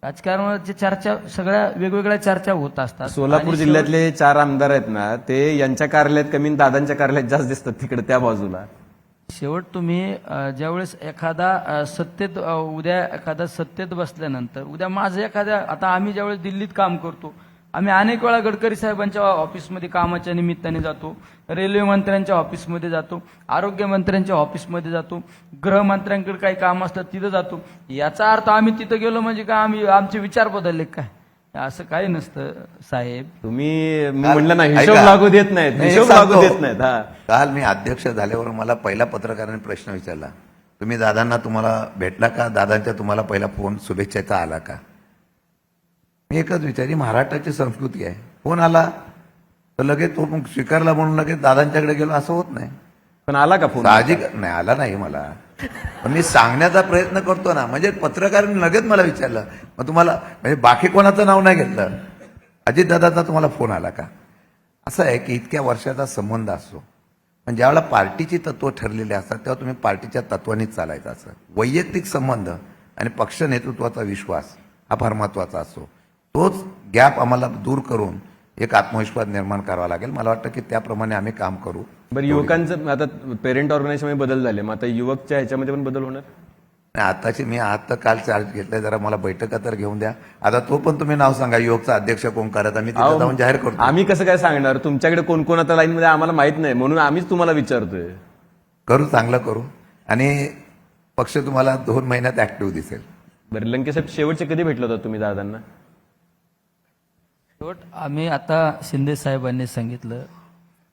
राजकारणाची चर्चा सगळ्या वेगवेगळ्या चर्चा होत असतात. सोलापूर जिल्ह्यातले 4 आमदार आहेत ना, ते यांच्या कार्यालयात कमी आणि दादांच्या कार्यालयात जास्त दिसतात तिकडे त्या बाजूला. शेवट तुम्ही ज्यावेळेस एखादा सत्तेत उद्या एखादा सत्तेत बसल्यानंतर उद्या माझं एखाद्या, आता आम्ही ज्यावेळेस दिल्लीत काम करतो, आम्ही अनेक वेळा गडकरी साहेबांच्या ऑफिसमध्ये कामाच्या निमित्ताने जातो, रेल्वे मंत्र्यांच्या ऑफिसमध्ये जातो, आरोग्य मंत्र्यांच्या ऑफिसमध्ये जातो, गृहमंत्र्यांकडे काही काम असतात तिथं जातो. याचा अर्थ आम्ही तिथं गेलो म्हणजे का आम्ही आमचे विचार बदलले काय? असं काही नसतं साहेब. तुम्ही म्हणलं ना हिशोब ऐका. लागू देत नाहीत, नाही, हिशोब सांगतो. लागू देत नाहीत. हा. काल मी अध्यक्ष झाल्यावर मला पहिला पत्रकाराने प्रश्न विचारला, तुम्ही दादांना तुम्हाला भेटला का, दादांच्या तुम्हाला पहिला फोन शुभेच्छेचा आला का? मी एकच विचारली, महाराष्ट्राची संस्कृती आहे, फोन आला तर लगेच तो मग स्वीकारला म्हणून लगेच दादांच्याकडे गेलो असं होत नाही. पण आला का फोन? साहजिक नाही, आला नाही मला, पण मी सांगण्याचा प्रयत्न करतो ना. म्हणजे पत्रकाराने लगेच मला विचारलं, मग तुम्हाला, म्हणजे बाकी कोणाचं नाव नाही घेतलं, अजितदादाचा तुम्हाला फोन आला का? असं आहे की इतक्या वर्षाचा संबंध असतो, पण ज्यावेळेला पार्टीची तत्व ठरलेली असतात तेव्हा तुम्ही पार्टीच्या तत्वानीच चालायचं असं. वैयक्तिक संबंध आणि पक्ष नेतृत्वाचा विश्वास हा फार महत्वाचा असतो. तोच गॅप आम्हाला दूर करून एक आत्मविश्वास निर्माण करावा लागेल. मला वाटतं की त्याप्रमाणे आम्ही काम करू. बरं, युवकांचं आता पेरेंट ऑर्गनायझेशनमध्ये बदल झाले, मग आता युवकच्या ह्याच्यामध्ये पण बदल होणार? आताची मी आता काल चार्ज घेतलाय, जरा मला बैठका तर घेऊन द्या. आता तो पण तुम्ही नाव सांगा, युवकचा अध्यक्ष कोण करत, आम्ही तिथे जाऊन जाहीर करतो. आम्ही कसं काय सांगणार? तुमच्याकडे कोण कोण आता लाईनमध्ये आम्हाला माहित नाही, म्हणून आम्हीच तुम्हाला विचारतोय. करू, चांगलं करू, आणि पक्ष तुम्हाला 2 महिन्यात ऍक्टिव्ह दिसेल. बरं, लंके साहेब शेवटचे कधी भेटला होता तुम्ही दादांना? शेवट आम्ही आता शिंदे साहेबांनी सांगितलं,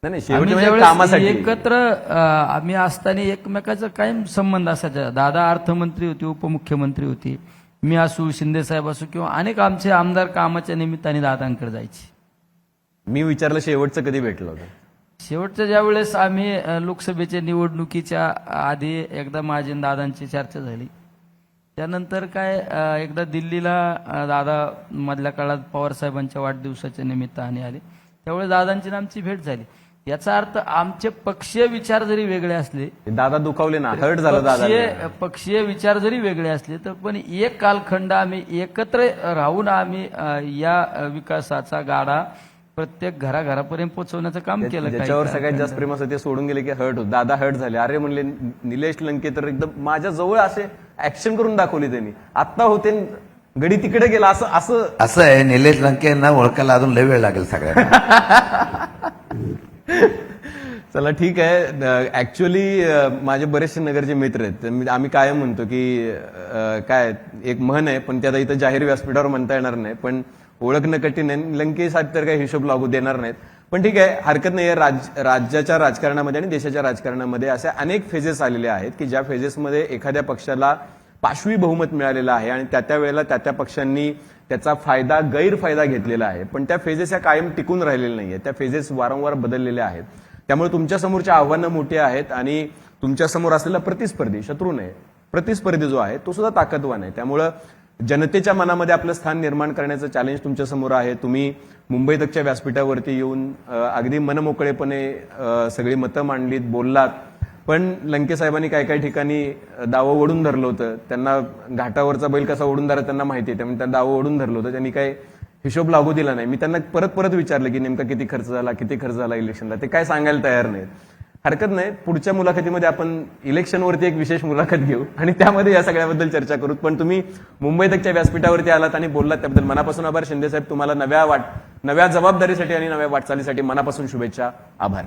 नाही आम्ही शेवटचे म्हणजे ज्यावेळेस कामासाठी. एकत्र आम्ही असताना एकमेकाचा कायम संबंध असायचा. दादा अर्थमंत्री होते, उपमुख्यमंत्री होते, मी असू, शिंदे साहेब असू, किंवा अनेक आमचे आमदार कामाच्या निमित्ताने दादांकडे जायचे. मी विचारलं शेवटचं कधी भेटलं होतं? शेवटच्या ज्या वेळेस आम्ही लोकसभेच्या निवडणुकीच्या आधी एकदा माझी आणि दादांची चर्चा झाली. त्यानंतर काय एकदा दिल्लीला दादा मधल्या काळात पवार साहेबांच्या वाढदिवसाच्या निमित्ताने आले, त्यावेळेस दादांची आणि आमची भेट झाली. याचा अर्थ आमचे पक्षीय विचार जरी वेगळे असले, दादा दुखावले ना, हर्ट झालं दादा. पक्षीय विचार जरी वेगळे असले तर पण एक कालखंड आम्ही एकत्र राहून आम्ही या विकासाचा गाडा प्रत्येक घराघरापर्यंत पोहोचवण्याचं काम केलं. ज्याच्यावर सगळ्यात जास्त प्रेम असं ते सोडून गेले की हर्ट होत. दादा हर्ट झाले. अरे म्हणले निलेश लंके तर एकदम माझ्या जवळ असे ऍक्शन करून दाखवली त्यांनी. आत्ता होते गडी तिकडे गेला असं असं असं आहे. निलेश लंके यांना ओळखायला अजून लय वेळ लागेल सगळ्यांना. चला ठीक आहे. ऍक्च्युली माझे बरेचसे नगरचे मित्र आहेत. आम्ही कायम म्हणतो की काय एक म्हण आहे, पण त्याला इथं जाहीर व्यासपीठावर म्हणता येणार नाही, पण ओळखणं कठीण आहे. लंकेसाठी तर काही हिशोब लागू देणार नाहीत. पण ठीक आहे, हरकत नाही. राज्याच्या राजकारणामध्ये आणि देशाच्या राजकारणामध्ये असे अनेक फेजेस आलेले आहेत की ज्या फेजेसमध्ये एखाद्या पक्षाला पाशवी बहुमत मिळालेलं आहे आणि त्या वेळेला त्या पक्षांनी त्याचा गैरफायदा घेतलेला आहे. पण त्या फेजेस या कायम टिकून राहिलेल्या नाहीये. त्या फेजेस वारंवार बदललेल्या आहेत. त्यामुळे तुमच्या समोरच्या आव्हानं मोठी आहेत आणि तुमच्या समोर असलेला प्रतिस्पर्धी, शत्रू नाही, प्रतिस्पर्धी जो आहे तो सुद्धा ताकदवान आहे. त्यामुळं जनतेच्या मनामध्ये आपलं स्थान निर्माण करण्याचं चॅलेंज तुमच्या समोर आहे. तुम्ही मुंबई तकच्या व्यासपीठावरती येऊन अगदी मनमोकळेपणे सगळी मतं मांडलीत, बोललात. पण लंके साहेबांनी काही ठिकाणी दावं ओढून धरलं होतं. त्यांना घाटावरचा बैल कसा ओढून धरला त्यांना माहिती आहे, त्यामुळे त्यांना दावं ओढून धरलं होतं. त्यांनी काही हिशोब लागू दिला नाही. मी त्यांना परत विचारलं की नेमका किती खर्च झाला इलेक्शनला. ते काय सांगायला तयार नाहीत. हरकत नाही, पुढच्या मुलाखतीमध्ये आपण इलेक्शनवरती एक विशेष मुलाखत घेऊ आणि त्यामध्ये या सगळ्याबद्दल चर्चा करू. पण तुम्ही मुंबई तकच्या व्यासपीठावरती आलात आणि बोललात त्याबद्दल मनापासून आभार. शिंदे साहेब, तुम्हाला नव्या जबाबदारीसाठी आणि नव्या वाटचालीसाठी मनापासून शुभेच्छा. आभार.